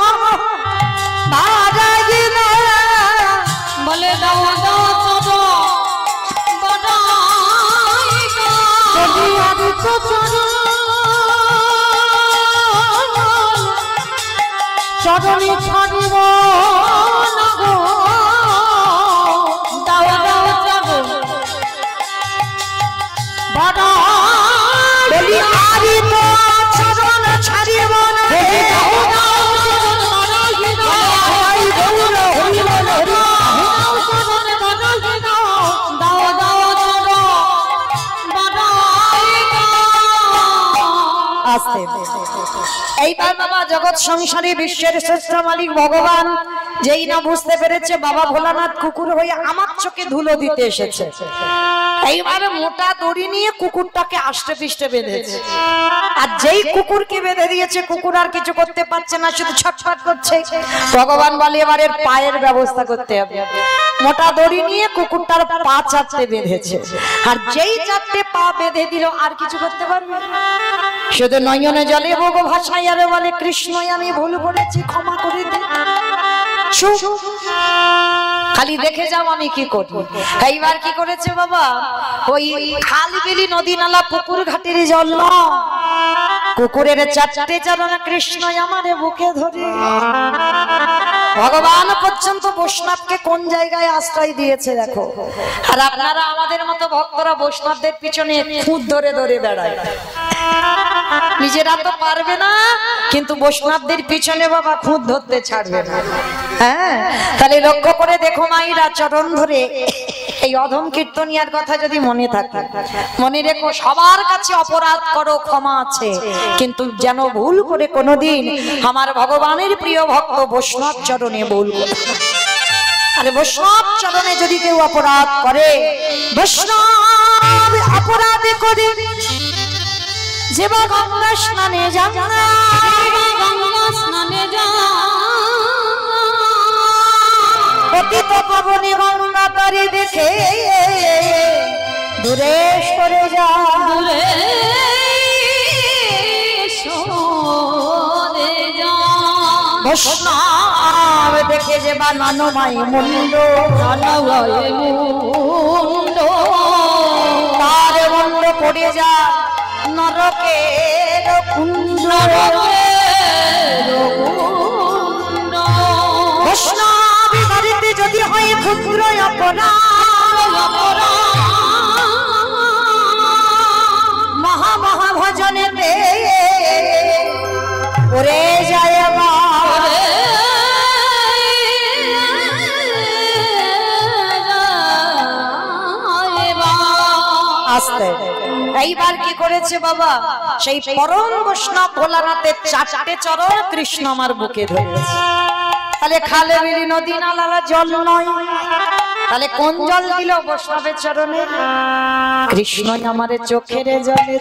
বলে দাও দাও চরণে ছাড়িব না গো, দাও দাও যাব বড়, বলি আরি তো চরণ ছাড়িব না, দাও দাও আস্তে। এইবার বাবা জগৎ সংসারী বিশ্বের শ্রেষ্ঠ মালিক ভগবান যেই না বুঝতে পেরেছে বাবা ভোলানাথ কুকুর হয়ে আমার চোখে ধুলো দিতে এসেছে, এইবার মোটা দড়ি নিয়ে কুকুরটাকে আষ্টে পৃষ্ঠে বেঁধেছে। আর যেই কুকুরকে বেঁধে দিয়েছে, কুকুর আর কিছু করতে পারছে না, শুধু ছটফট করছে। ভগবান বলে এবার এর পায়ের ব্যবস্থা করতে হবে। মোটা দড়ি নিয়ে কুকুরটার পা চারটে বেঁধেছে, আর যেই চারটে পা বেঁধে দিল আর কিছু করতে পারবে না, শুধু নয়নে জলে বগ ভাষায় আর বলে কৃষ্ণ আমি ভুল করেছি, ক্ষমা করে দে। খালি দেখে যাও আমি কি করি। এইবার কি করেছে বাবা? ওই খাল বিলি নদী নালা পুকুর ঘাটের জল, কুকুরের চারটে চরণ কৃষ্ণ আমারে বুকে ধরে। ভগবান পর্যন্ত বৈষ্ণবকে কোন জায়গায় আশ্রয় দিয়েছে দেখো। আর আপনারা আমাদের মতো ভক্তরা বৈষ্ণবদের পিছনে খুঁত ধরে ধরে বেড়ায়, নিজেরা তো পারবে না, কিন্তু বৈষ্ণবদের পিছনে বাবা খুঁত ধরতে ছাড়বে না। হ্যাঁ, তাহলে লক্ষ্য করে দেখো মাইরা, চরণ ধরে এই অধম কীর্তনিয়ার কথা যদি মনে থাকে, মনে রেখো সবার কাছে অপরাধ করো, ক্ষমা আছে, কিন্তু যেন ভুল করে কোনোদিন আমার ভগবানের প্রিয় ভক্ত বৈষ্ণব চরণে ভুল করো। আরে বৈষ্ণব চরণে যদি কেউ অপরাধ করে, বৈষ্ণব অপরাধ করে যে বা গঙ্গা স্নানে যান, গঙ্গা স্নানে যান, অতীত পাবনী গঙ্গা তারি দেখে দূরে সরে যা, বৈষ্ণব দেখে যে বানানো মাই মুন্ড, তার মুন্ড পড়ে যা নরকের কুণ্ড। বৈষ্ণব বাড়িতে যদি হয় ক্ষুদ্র অপরাধ, মহা মহা ভজনেতে ওরে যায় আসতে। এইবার কি করেছে বাবা, সেই পরম বৈষ্ণব ভোলানাথের চারটে চরণ কৃষ্ণ আমার বুকে ধরেছে। তাহলে খালে বিলি নদী নালা জল নয়, তাহলে কোন জল দিল? বৈষ্ণবের চরণে। কৃষ্ণই আমার চোখের জলে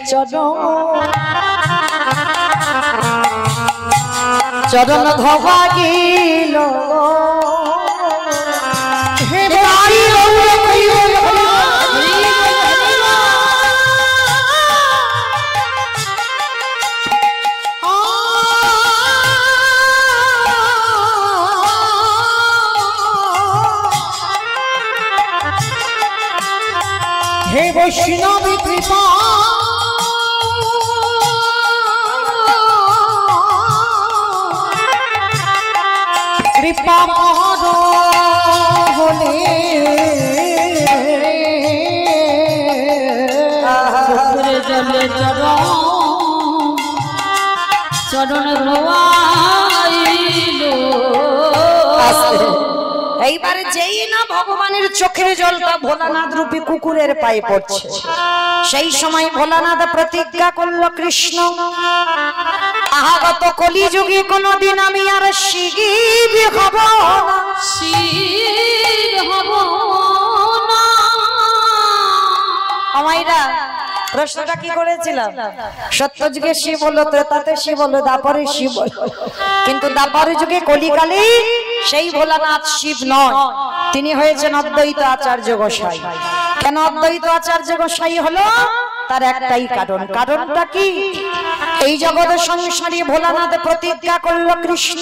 চরণ ধোয়া গিল, হে বৈষ্ণব কৃপা কৃপা মহর হলে জলে চরণ ধোয়াইল। এইবারে যেই না ভগবানের চোখের জলটা ভোলানাথ রূপী কুকুরের পায়ে পড়ছে, সেই সময় ভোলানাথ প্রতিজ্ঞা করল, কৃষ্ণ আহাগত কলিযুগে কোনদিন আমি আর শিব হব না। আমাইরা প্রশ্নটা কি করেছিলাম? সত্য যুগে শিব হলো, ত্রেতাতে শিব হলো, দাপরে শিব হলো, কিন্তু দাপর যুগে কলিকালে সেই ভোলানাথ শিব নয়, তিনি হয়েছেন অদ্বৈত আচার্য গোসাই। কেন অদ্বৈত আচার্য গোসাই হলো? তার একটাই কারণ। কারণটা কি? এই জগৎ সংসারী ভোলানাথ প্রতিজ্ঞা করল, কৃষ্ণ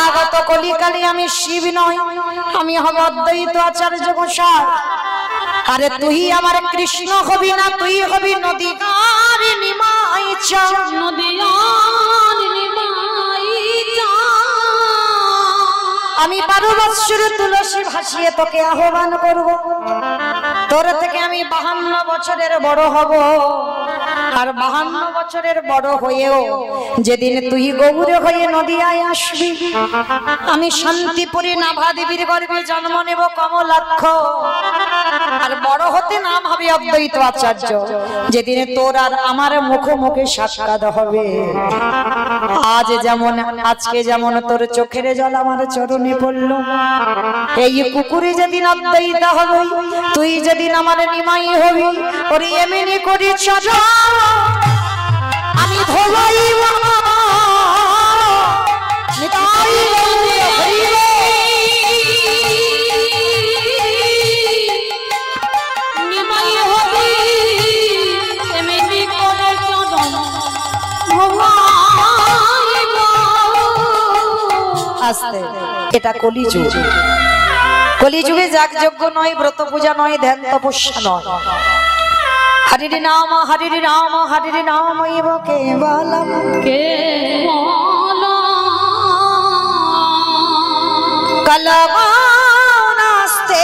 আগত কলিকালে আমি শিব নয়, আমি হব অদ্বৈত আচার্য গোসাই। আরে তুই আমার কৃষ্ণ হবি না, তুই হবি নদীর নিমাই চা, আমি 12 বৎসরে তুলসী ভাসিয়ে তোকে আহ্বান করব, তোর থেকে আমি 52 বছরের বড় হব। আর 52 বছরের বড় হয়েও যেদিন তুই গৌর হয়ে নদিয়ায় আসবি, আমি শান্তিপুরী নাভা দেবীর গর্ভে জন্ম নেব কমলাক্ষ। আর বড় হতে নাম হবে অদ্বৈত আচার্য। যেদিন তোর আর আমার মুখোমুখি সাক্ষাৎ হবে, আজ যেমন আজকে যেমন তোর চোখের জল আমার চরণে পড়লো, এই কুকুরে যেদিন অদ্বৈত হবে, তুই যেদিন আমার নিমাই হবি, ওরে এমনি করি চরণ আমি ধোলাইব নিতাই নিমাই হবি, এমনি করে চরণ ধোলাইব। আস্তে, এটা কলিযুগ। কলিযুগে যাগযজ্ঞ নয়, ব্রত পূজা নয়, ধ্যান তপস্যা নয়, হরির নাম হরির নাম হরির নাম ইব কেবলম কলবা নাস্তে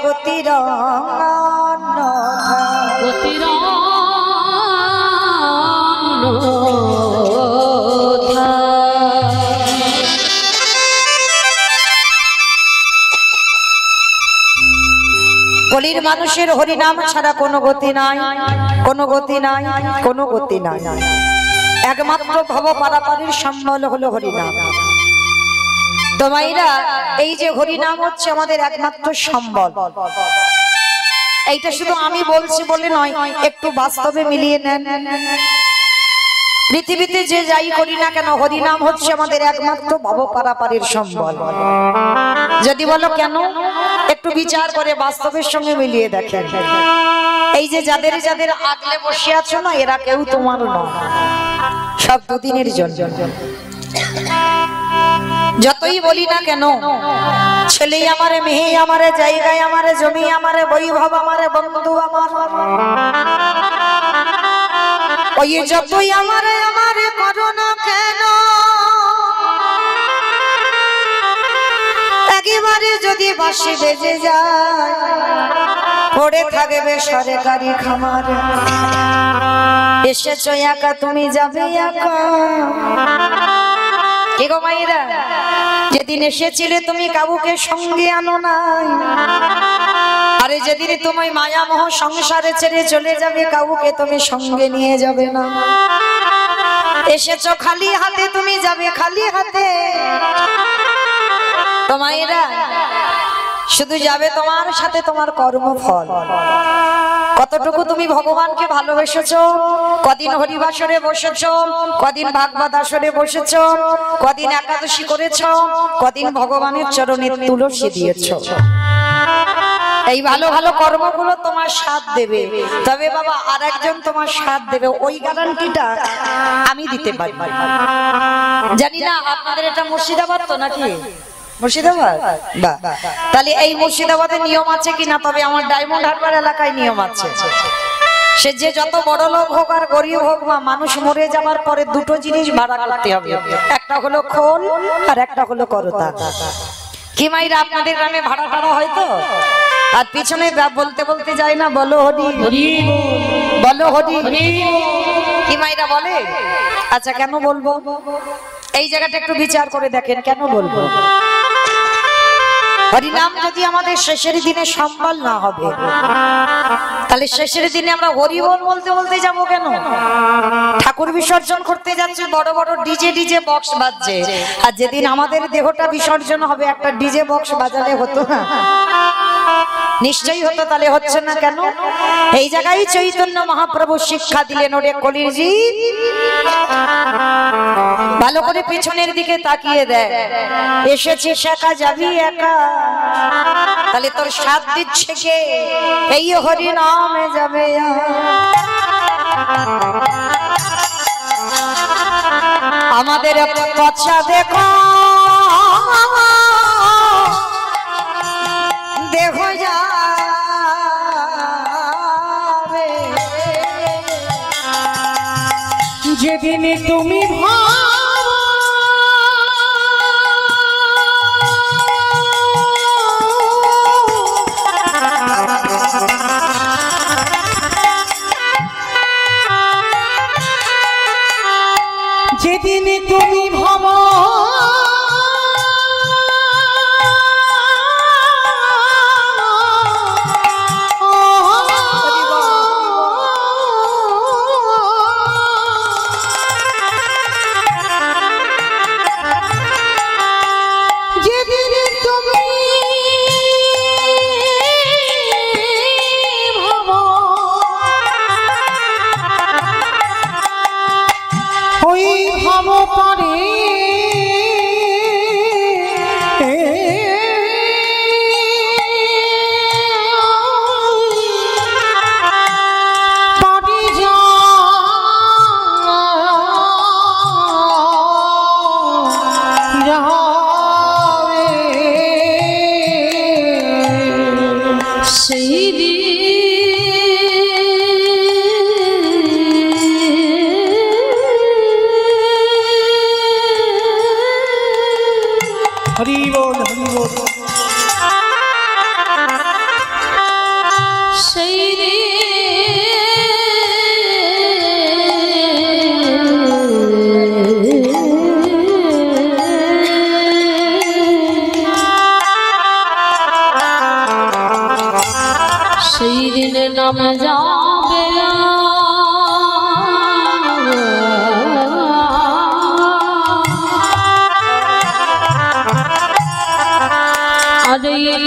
গতির কলির মানুষের হরিনাম ছাড়া কোনো গতি নাই, কোনো গতি নাই, কোনো গতি নাই। একমাত্র ভব পারাপারের সম্বল হলো হরিনাম। তো মাইরা, এই যে হরিনাম হচ্ছে আমাদের একমাত্র সম্বল। এইটা শুধু আমি বলছি বলে নয়, একটু বাস্তবে মিলিয়ে নেন। পৃথিবীতে যে যাই করি না কেন হরিনাম হচ্ছে আমাদের একমাত্র ভব পারাপারের সম্বল। যদি বলো কেন, একটু বিচার করে বাস্তবের সঙ্গে মিলিয়ে দেখেন। এই যে যাদের যাদের আগলে বসে আছো না, এরা কেউ তোমার নয়, সব দুদিনের জন্য। যতই বলি না কেন, ছেলে আমারে, মেয়ে আমারে, জায়গায় আমারে, জমি আমারে, বৈভব আমারে, বন্ধু আমার, ওই যতই আমারে আমারে করো না কেন, একেবারে যদি বাঁশি বেজে যায় পড়ে থাকবে সরকারি খামার। এসেছো একা, তুমি যাবে একা। কে গো মাইরা, যেদিন এসেছিলে তুমি কাউকে সঙ্গে আনো নাই, আরে যেদিন তুমি মায়ামোহ সংসারে ছেড়ে চলে যাবে কাউকে তুমি সঙ্গে নিয়ে যাবে না। এসেছো খালি হাতে, তুমি যাবে খালি হাতে। তো মায়েরা, শুধু যাবে তোমার সাথে তোমার কর্মফল। কতটুকু তুমি ভগবানকে ভালোবেসেছো, কদিন হরিবাসরে বসেছো, কদিন ভাগবত আসরে বসেছো, কদিন একাদশী করেছো, কদিন ভগবানের চরণে তুলসী দিয়েছো। এই ভালো ভালো কর্মগুলো তোমার সাথ দেবে, তবে বাবা আরেকজন তোমার সাথ দেবে, ওই গ্যারান্টিটা আমি দিতে পারি। জানি না আপনাদের এটা মুর্শিদাবাদ তো নাকি? মুর্শিদাবাদ, বাহ। তাহলে এই মুর্শিদাবাদের নিয়ম আছে কিনা? তবে আমার ডায়মন্ড হারবার এলাকায় নিয়ম আছে। সে যে যত বড় লোক হোক আর গরিব হোক, বা মানুষ মরে যাবার পরে দুটো জিনিস ভাড়া করতে হবে, একটা হলো খোল আর একটা হলো করতা। কি মাইরা আপনাদের গ্রামে ভাড়া টাড়া হয়তো? আর পিছনে বলতে বলতে যায় না, বলো হরি হরি, বলো হরি হরি। কি মাইরা বলে? আচ্ছা কেন বলবো? এই জায়গাটা একটু বিচার করে দেখেন, কেন বলবো? হরিনাম যদি আমাদের শেষের দিনে সম্বল না হবে, তাহলে শেষের দিনে আমরা হরি বল বলতে বলতে যাবো কেন? ঠাকুর বিসর্জন করতে যাচ্ছে, বড় বড় ডিজে বক্স বাজছে, আর যেদিন আমাদের দেহটা বিসর্জন হবে একটা ডিজে বক্স বাজালে হতো না? নিশ্চয়ই হতো। তাহলে হচ্ছে না কেন? এই জায়গায় চৈতন্য মহাপ্রভু শিক্ষা দিলেন, ওরে কলির জীব ভালো করে পিছনের দিকে তাকিয়ে দেয়, এসেছিস একা যাবি একা, তাহলে তোর সাথ দিচ্ছে কে? এই হরি নামে যাবে। আমাদের পছা দেখো, দেখো যাবে যেদিন তুমি যেদিন তুমি ভাব हरि बोल हरि बोल। সেই দিনে নাম যাবে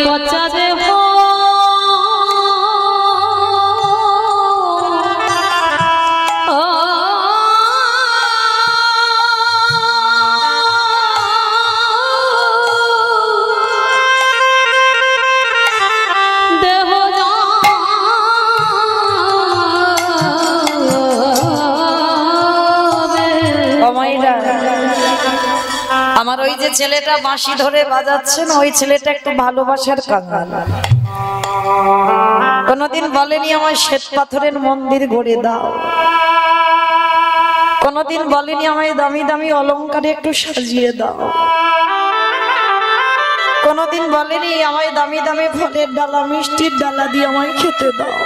পচা দেব আমার ওই যে ছেলেটা বাঁশি ধরে বাজাচ্ছে না, ওই ছেলেটা একটু ভালোবাসার কাঙ্গাল। কোনদিন বলেনি আমায় শ্বেত পাথরের মন্দির গড়ে দাও, কোনদিন বলেনি আমায় দামি দামি অলংকারে একটু সাজিয়ে দাও, কোনদিন বলেনি আমায় দামি দামি ফলের ডালা মিষ্টির ডালা দিয়ে আমায় খেতে দাও।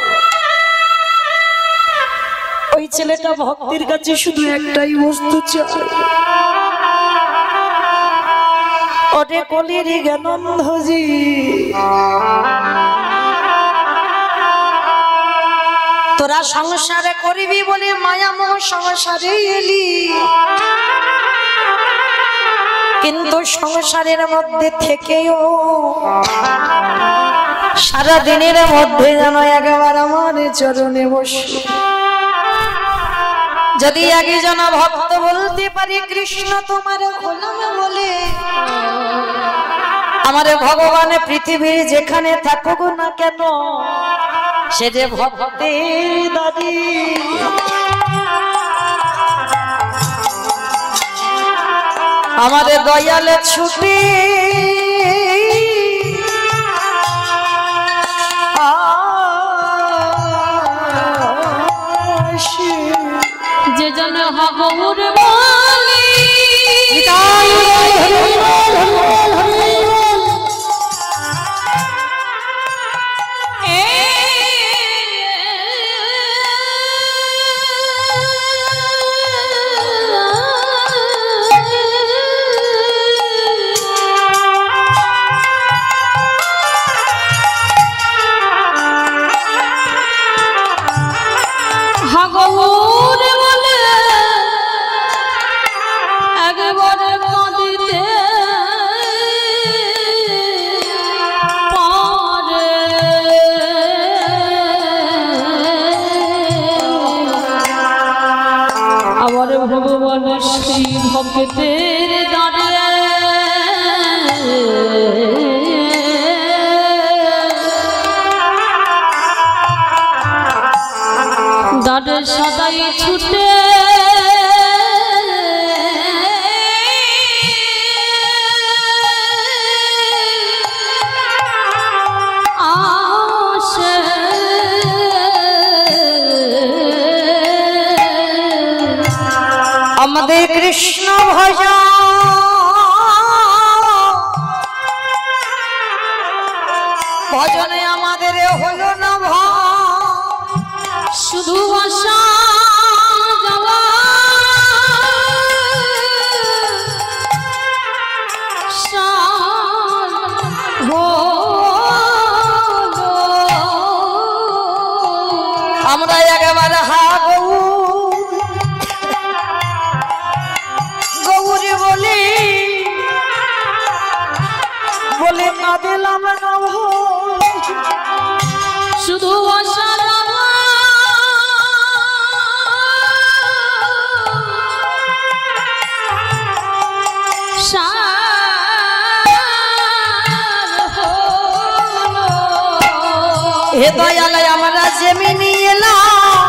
ওই ছেলেটা ভক্তের কাছে শুধু একটাই বস্তু চায়, ওরে কলির জ্ঞানন্ধজি তোরা সংসারে করিবি বলে মায়ামোহ সংসারে এলি, কিন্তু সংসারের মধ্যে থেকেও সারা দিনের মধ্যে যেন একবার আমার চরণে বসে যদি একজন ভক্ত বলতে পারি কৃষ্ণ তোমার গোলাম বলে, আমার ভগবান পৃথিবীর যেখানে থাকুক না কেন সে যে ভক্তের দাদি। আমাদের দয়ালে ছুটি যে জন হগৌর বলি ভগবান শ্রী ভক্তের দাঁড়ে দাঁড়ে সদাই ছুটে আমাদের কৃষ্ণ ভজন ভজনে আমাদের হলো না শুধু আশা আমরা একেবারে গৌরী বলি বলে না দিলাম শুধু আশা হে দয়ালয় আমরা যেমিনি এলাম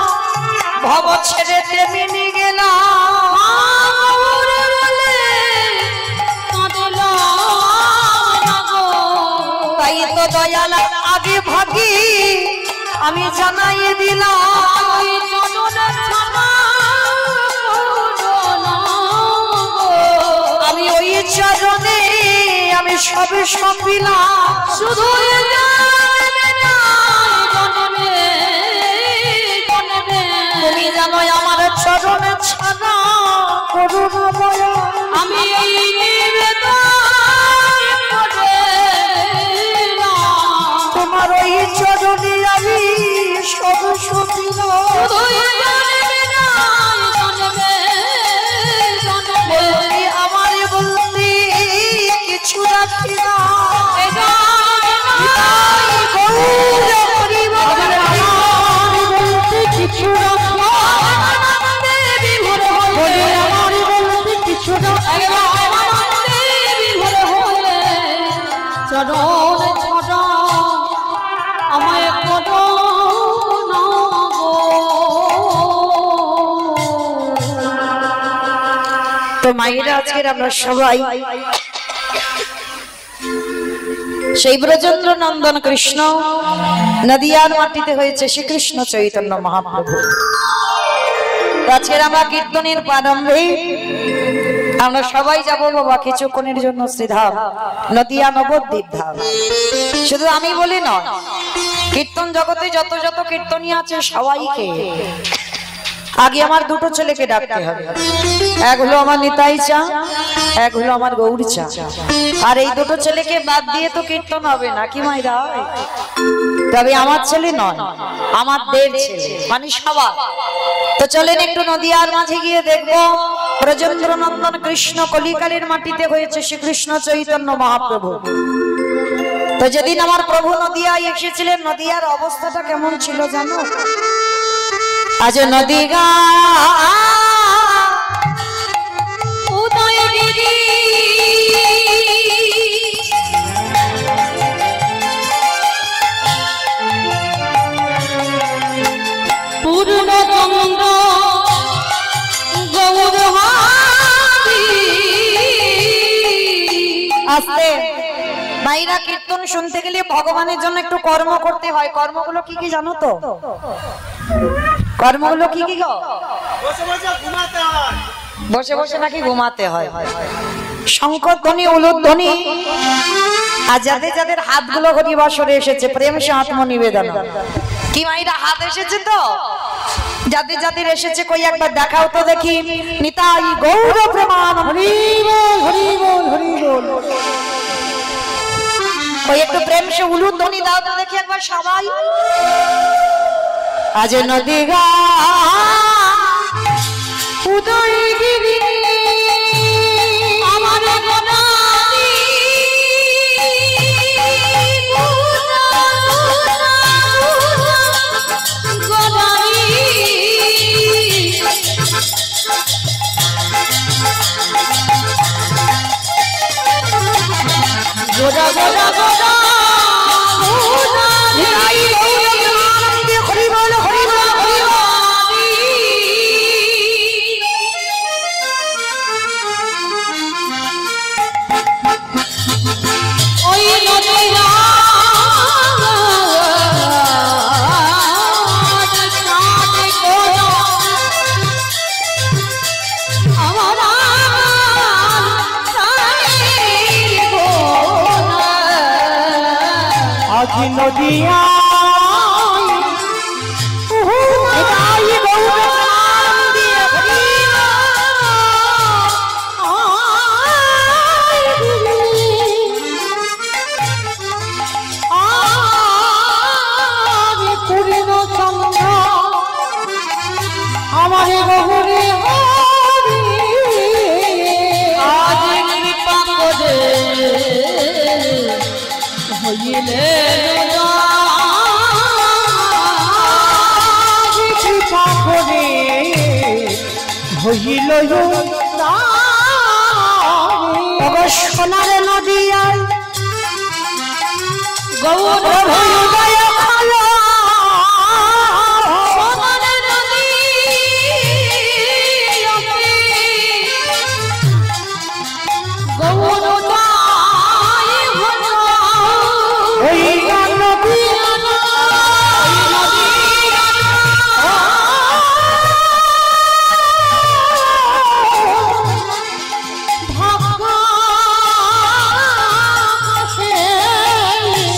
ভব ছেড়ে তেমিনি গেলাম, তাই তো দয়াল আগে ভাগি আমি জানাই দিলাম আমি ওই চরণে আমি সবে সপিলাম শুধু তুমি জানো আমার চরণে ছাড়া করুণাময় আমি তোমার ওই চরণে আমি সব সপিলাম আমার বলতে কিছু রাখি না মায়েরা আজকের আমরা সবাই সেই ব্রজেন্দ্র নন্দন কৃষ্ণ নদিয়ার মাটিতে হয়েছে শ্রীকৃষ্ণ চৈতন্য মহাপ্রভু। আজকের আমরা কীর্তনের প্রারম্ভে আমরা সবাই যাবো বাবা কিছুক্ষণের জন্য শ্রীধাম নদিয়া নবদ্বীপ ধাম। শুধু আমি বলি নয়, কীর্তন জগতে যত যত কীর্তনী আছে সবাইকে আগে আমার দুটো ছেলেকে ডাকতে হবে। এক হলো আমার নিতাই চা, এক হলো আমার গৌরী চা। আর এই দুটো ছেলেকে বাদ দিয়ে তো কীর্তন হবে না কি মাইরা? তবে আমার ছেলে নয়, আমার দেড় ছেলে, মানে সবার। তো চলেন একটু নদিয়ার মাঝে গিয়ে দেখবো ব্রজেন্দ্র নন্দন কৃষ্ণ কলিকালের মাটিতে হয়েছে শ্রীকৃষ্ণ চৈতন্য মহাপ্রভু। তো যেদিন আমার প্রভু নদিয়ায় এসেছিলেন, নদিয়ার অবস্থাটা কেমন ছিল জানো? আজ নদিগা উদয়গিরি পূর্ণচন্দ্র গৌরহারি। আস্তে মাইরা, কীর্তন শুনতে গেলে ভগবানের জন্য একটু কর্ম করতে হয়। কর্মগুলো কি কি জানো তো? কর্মগুলো কি কি গো? বসে বসে নাকি ঘুমাতে হয়। শঙ্কর ধ্বনি, উলুধ্বনি, আর যাদের যাদের হাতগুলো হরিবাসরে এসেছে প্রেম সে আত্ম নিবেদন। কি মাইরা হাত এসেছে তো? যাদের যাদের এসেছে কই একবার দেখাও তো দেখি। নিতাই গৌর প্রেমান হরি বল, হরি বল, হরি বল। ওই একটু প্রেম সে উলুধ্বনি দাও তো দেখি একবার সবাই। আজ নদিগা উদয়গিরি আমার গদারি গদারি গোদা গোদা গোদা হরি বল, হরি বল, হরি বল। ওই নদিয়া আজ নদিয়া সোনার নদিয়ায় গৌর হৃদয় খালো।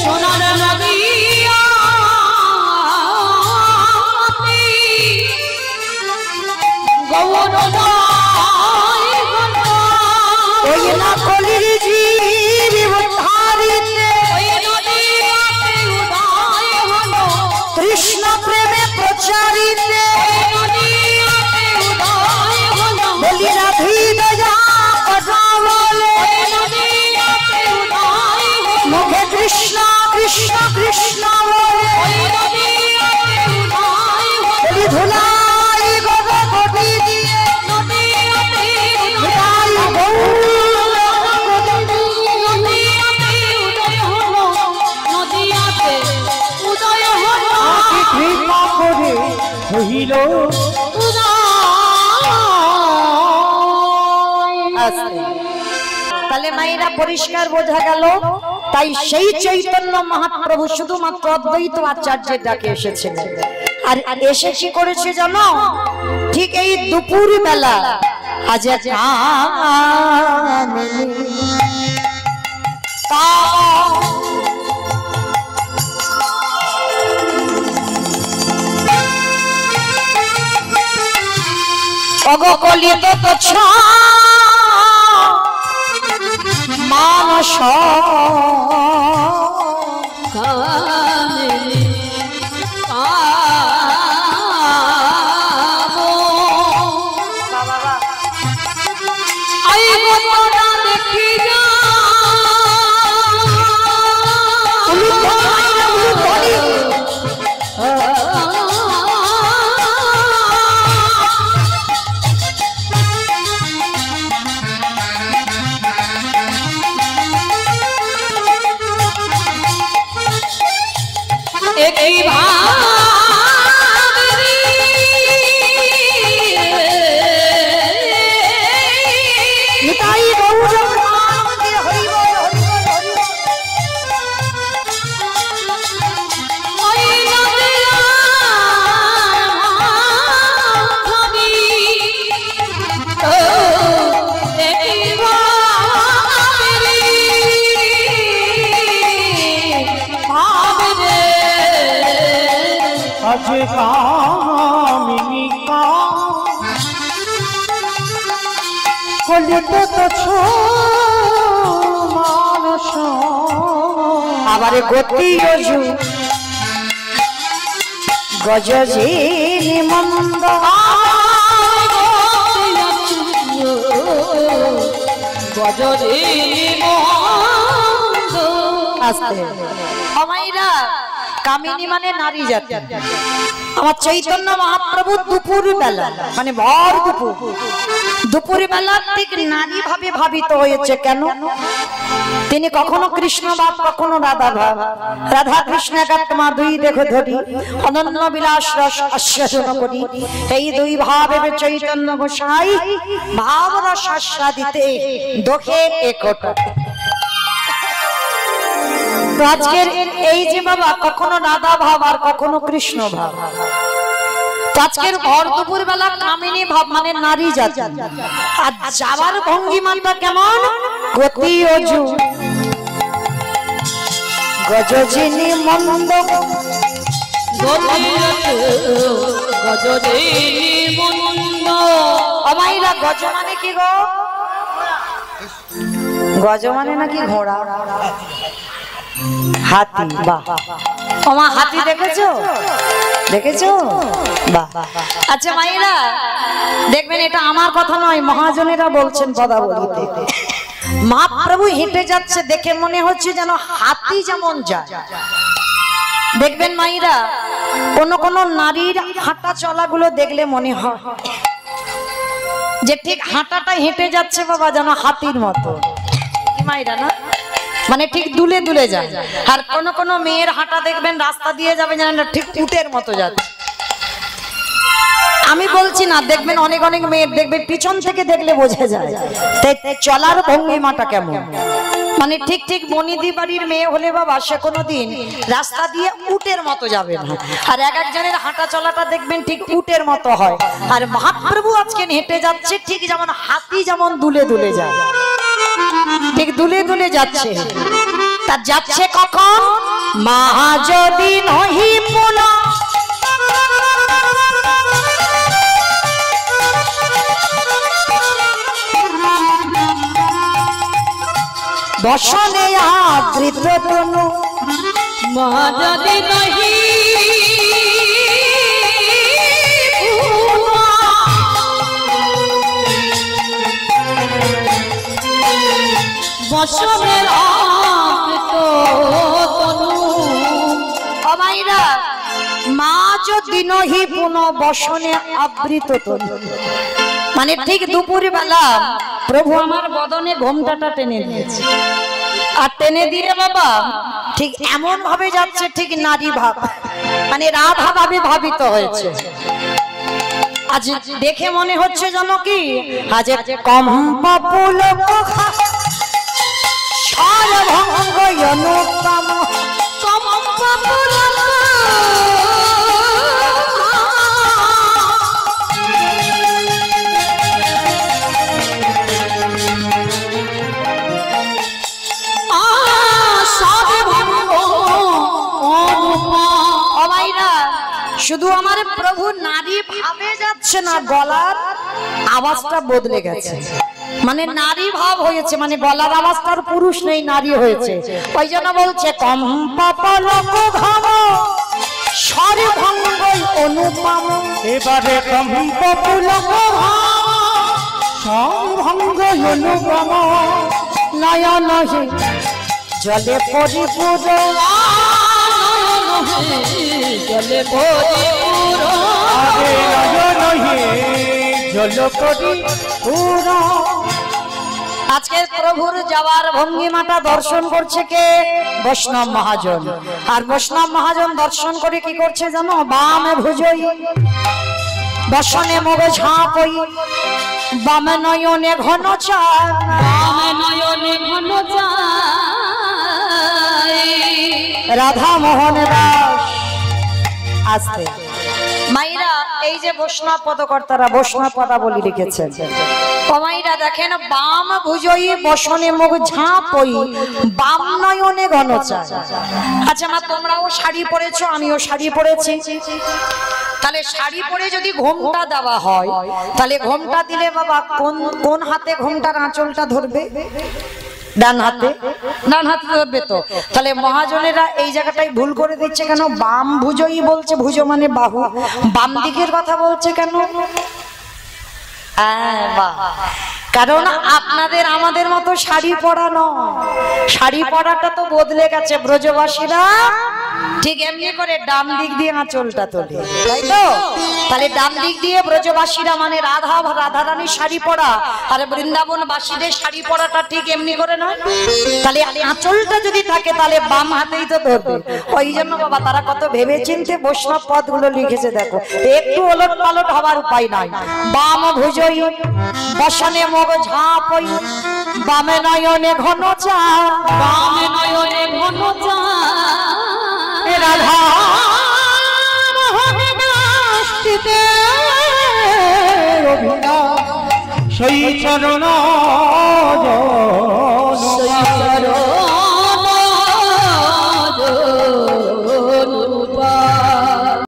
সোনার নদী গৌর ওই কৃষ্ণ প্রেমে প্রচারিতে বলি রাধি দয়া কথা বলে মুখে কৃষ্ণ কৃষ্ণ কৃষ্ণ বলে বলি ধুলাই গব গটি দিয়ে কৃপা করে হইল তাহলে মায়েরা পরিষ্কার বোঝা গেল, তাই সেই চৈতন্য মহাপ্রভু শুধুমাত্র অদ্বৈত আচার্যের ডাকে এসেছিলেন। আর এসে কি করেছে জানো? ঠিক এই দুপুর বেলা আজ অগকলিত তো মানস আবারে গতি গজে মন্দ আস্তে আমাইরা কামিনী মানে নারী জাতি। আমার চৈতন্য মহাপ্রভু দুপুর বেলা মানে ভর দুপুর বেলা ঠিক নারী ভাবে ভাবিত হয়েছে। কেন? তিনি কখনো কৃষ্ণ ভাব কখনো রাধা ভাব। রাধা কৃষ্ণ একাত্মা দুই দেখো ধরি অনন্য বিলাস রস আস্বাদন করি। এই দুই ভাবে চৈতন্য গোসাই ভাব রস আস্বাদিতে দোখে একট। আজকের এই যে বাবা কখনো রাধা ভাব আর কখনো কৃষ্ণ ভাব। আজকের ভর দুপুর বেলা কামিনী ভাব মানে নারী জাতি। আর যাওয়ার ভঙ্গিমাটা কেমন? গতি অজু গজজিনী মন্দ অমাইরা গজ মানে কি গো? গজ মানে নাকি ঘোড়া, হাতি। বাহ, ওমা হাতি দেখেছো? দেখেছো? বাহ। আচ্ছা মায়েরা দেখবেন, এটা আমার কথা নয়, মহাজনেরা বলছেন পদাবলীতে। মহাপ্রভু হেঁটে যাচ্ছে দেখে মনে হচ্ছে যেন হাতি যেমন যায়। দেখবেন মায়েরা, কোন কোন নারীর হাঁটা চলাগুলো দেখলে মনে হয় যে ঠিক হাঁটাটা হেঁটে যাচ্ছে বাবা যেন হাতির মতো। মায়েরা না মানে ঠিক দুলে দুলে যায়। আর কোন কোন মেয়ের হাঁটা দেখবেন রাস্তা দিয়ে যাবে যেন ঠিক উটের মতো যাচ্ছে। আমি বলছি না, দেখবেন অনেক অনেক মেয়ের দেখবেন পিছন থেকে দেখলে বোঝা যায় চলার ভঙ্গিমাটা কেমন। মানে ঠিক ঠিক বনিদি বাড়ির মেয়ে হলে বাবা সে কোনোদিন রাস্তা দিয়ে উটের মতো যাবে না। আর এক একজনের হাঁটা চলাটা দেখবেন ঠিক উটের মতো হয়। আর মহাপ্রভু আজকে হেঁটে যাচ্ছে ঠিক যেমন হাতি যেমন দুলে দুলে যায়, ঠিক দুলে দুলে যাচ্ছে। তা যাচ্ছে কখন? মা যদি নহি পুনা বসনে আদৃত তনু মা যদি নহি বসনের আবৃত তনু। অমাইরা মা যদি নহি পুন বসনে আবৃত তনু মানে ঠিক দুপুর বেলা প্রভু আমার বদনে ঘোমটাটা টেনে দিয়েছে। আর টেনে দিয়ে বাবা ঠিক এমন ভাবে যাচ্ছে ঠিক নারী ভাব মানে রাধা ভাবে ভাবিত হয়েছে। আজ দেখে মনে হচ্ছে জানো কি আজ কম পুল সারভঙ্গ অনুপম কম পুল শুধু আমার প্রভু নারী ভাবে যাচ্ছে না, গলার আওয়াজটা বদলে গেছে, মানে নারী ভাব হয়েছে, মানে গলার আওয়াজটার পুরুষ নেই, নারী হয়েছে। ওই জন্য বলছে কম পলক ঘম সর্বঙ্গ অনুপম। এবারে কম পলক সর্বঙ্গ অনুপম নয়ন জলে পরিপূর্ণ জলে ভরিপুর আজকে প্রভুর যাওয়ার ভঙ্গিমাটা দর্শন করছে কে? বৈষ্ণব মহাজন। আর বৈষ্ণব মহাজন দর্শন করে কি করছে জানো? বামে ভুজই বসনে মুগ ঝাঁপই বামে নয়নে ঘন চায় বামে নয়নে ঘন চায় রাধা মোহন দাস। আসতে মাইরা এই যে বৈষ্ণব পদকর্তারা বৈষ্ণব পদাবলী লিখেছেন, কমাইরা দেখেন বাম ভুজই বসনে মুখ ঝাঁপই বাম নয়নে ঘন চায়। আচ্ছা মা, তোমরাও শাড়ি পরেছো, আমিও শাড়ি পরেছি, তাহলে শাড়ি পরে যদি ঘোমটা দেওয়া হয়, তাহলে ঘোমটা দিলে বাবা কোন কোন হাতে ঘোমটার আঁচলটা ধরবে? ডান হাতে, ডান হাতে ধরবে তো। তাহলে মহাজনেরা এই জায়গাটাই ভুল করে দিচ্ছে কেন? বাম ভুজই বলছে, ভুজ মানে বাহু, বাম দিকের কথা বলছে কেন? কারণ আপনাদের আমাদের মতো শাড়ি পরা নয়, শাড়ি পরাটা তো বদলে গেছে। ব্রজবাসীরা ঠিক এমনি করে ডান দিক দিয়ে আঁচলটা তোলে, তাই তো? তাহলে ডান দিক দিয়ে ব্রজবাসীরা মানে রাধারানীর শাড়ি পরা, আর বৃন্দাবন বাসীদের শাড়ি পরাটা ঠিক এমনি করে নয়। তাহলে আঁচলটা যদি থাকে তাহলে বাম হাতেই তো ধরবে। ওই জন্য বাবা তারা কত ভেবে চিনতে বৈষ্ণব পদগুলো লিখেছে, দেখো একটু ওলট পালট হবার উপায় নাই। বাম ভুজই বসনে মুগ ঝাঁপই বামে নয়নে ঘন চায় বামে নয়নে ঘন চায় রাধা মোহন দাস সেই চরণ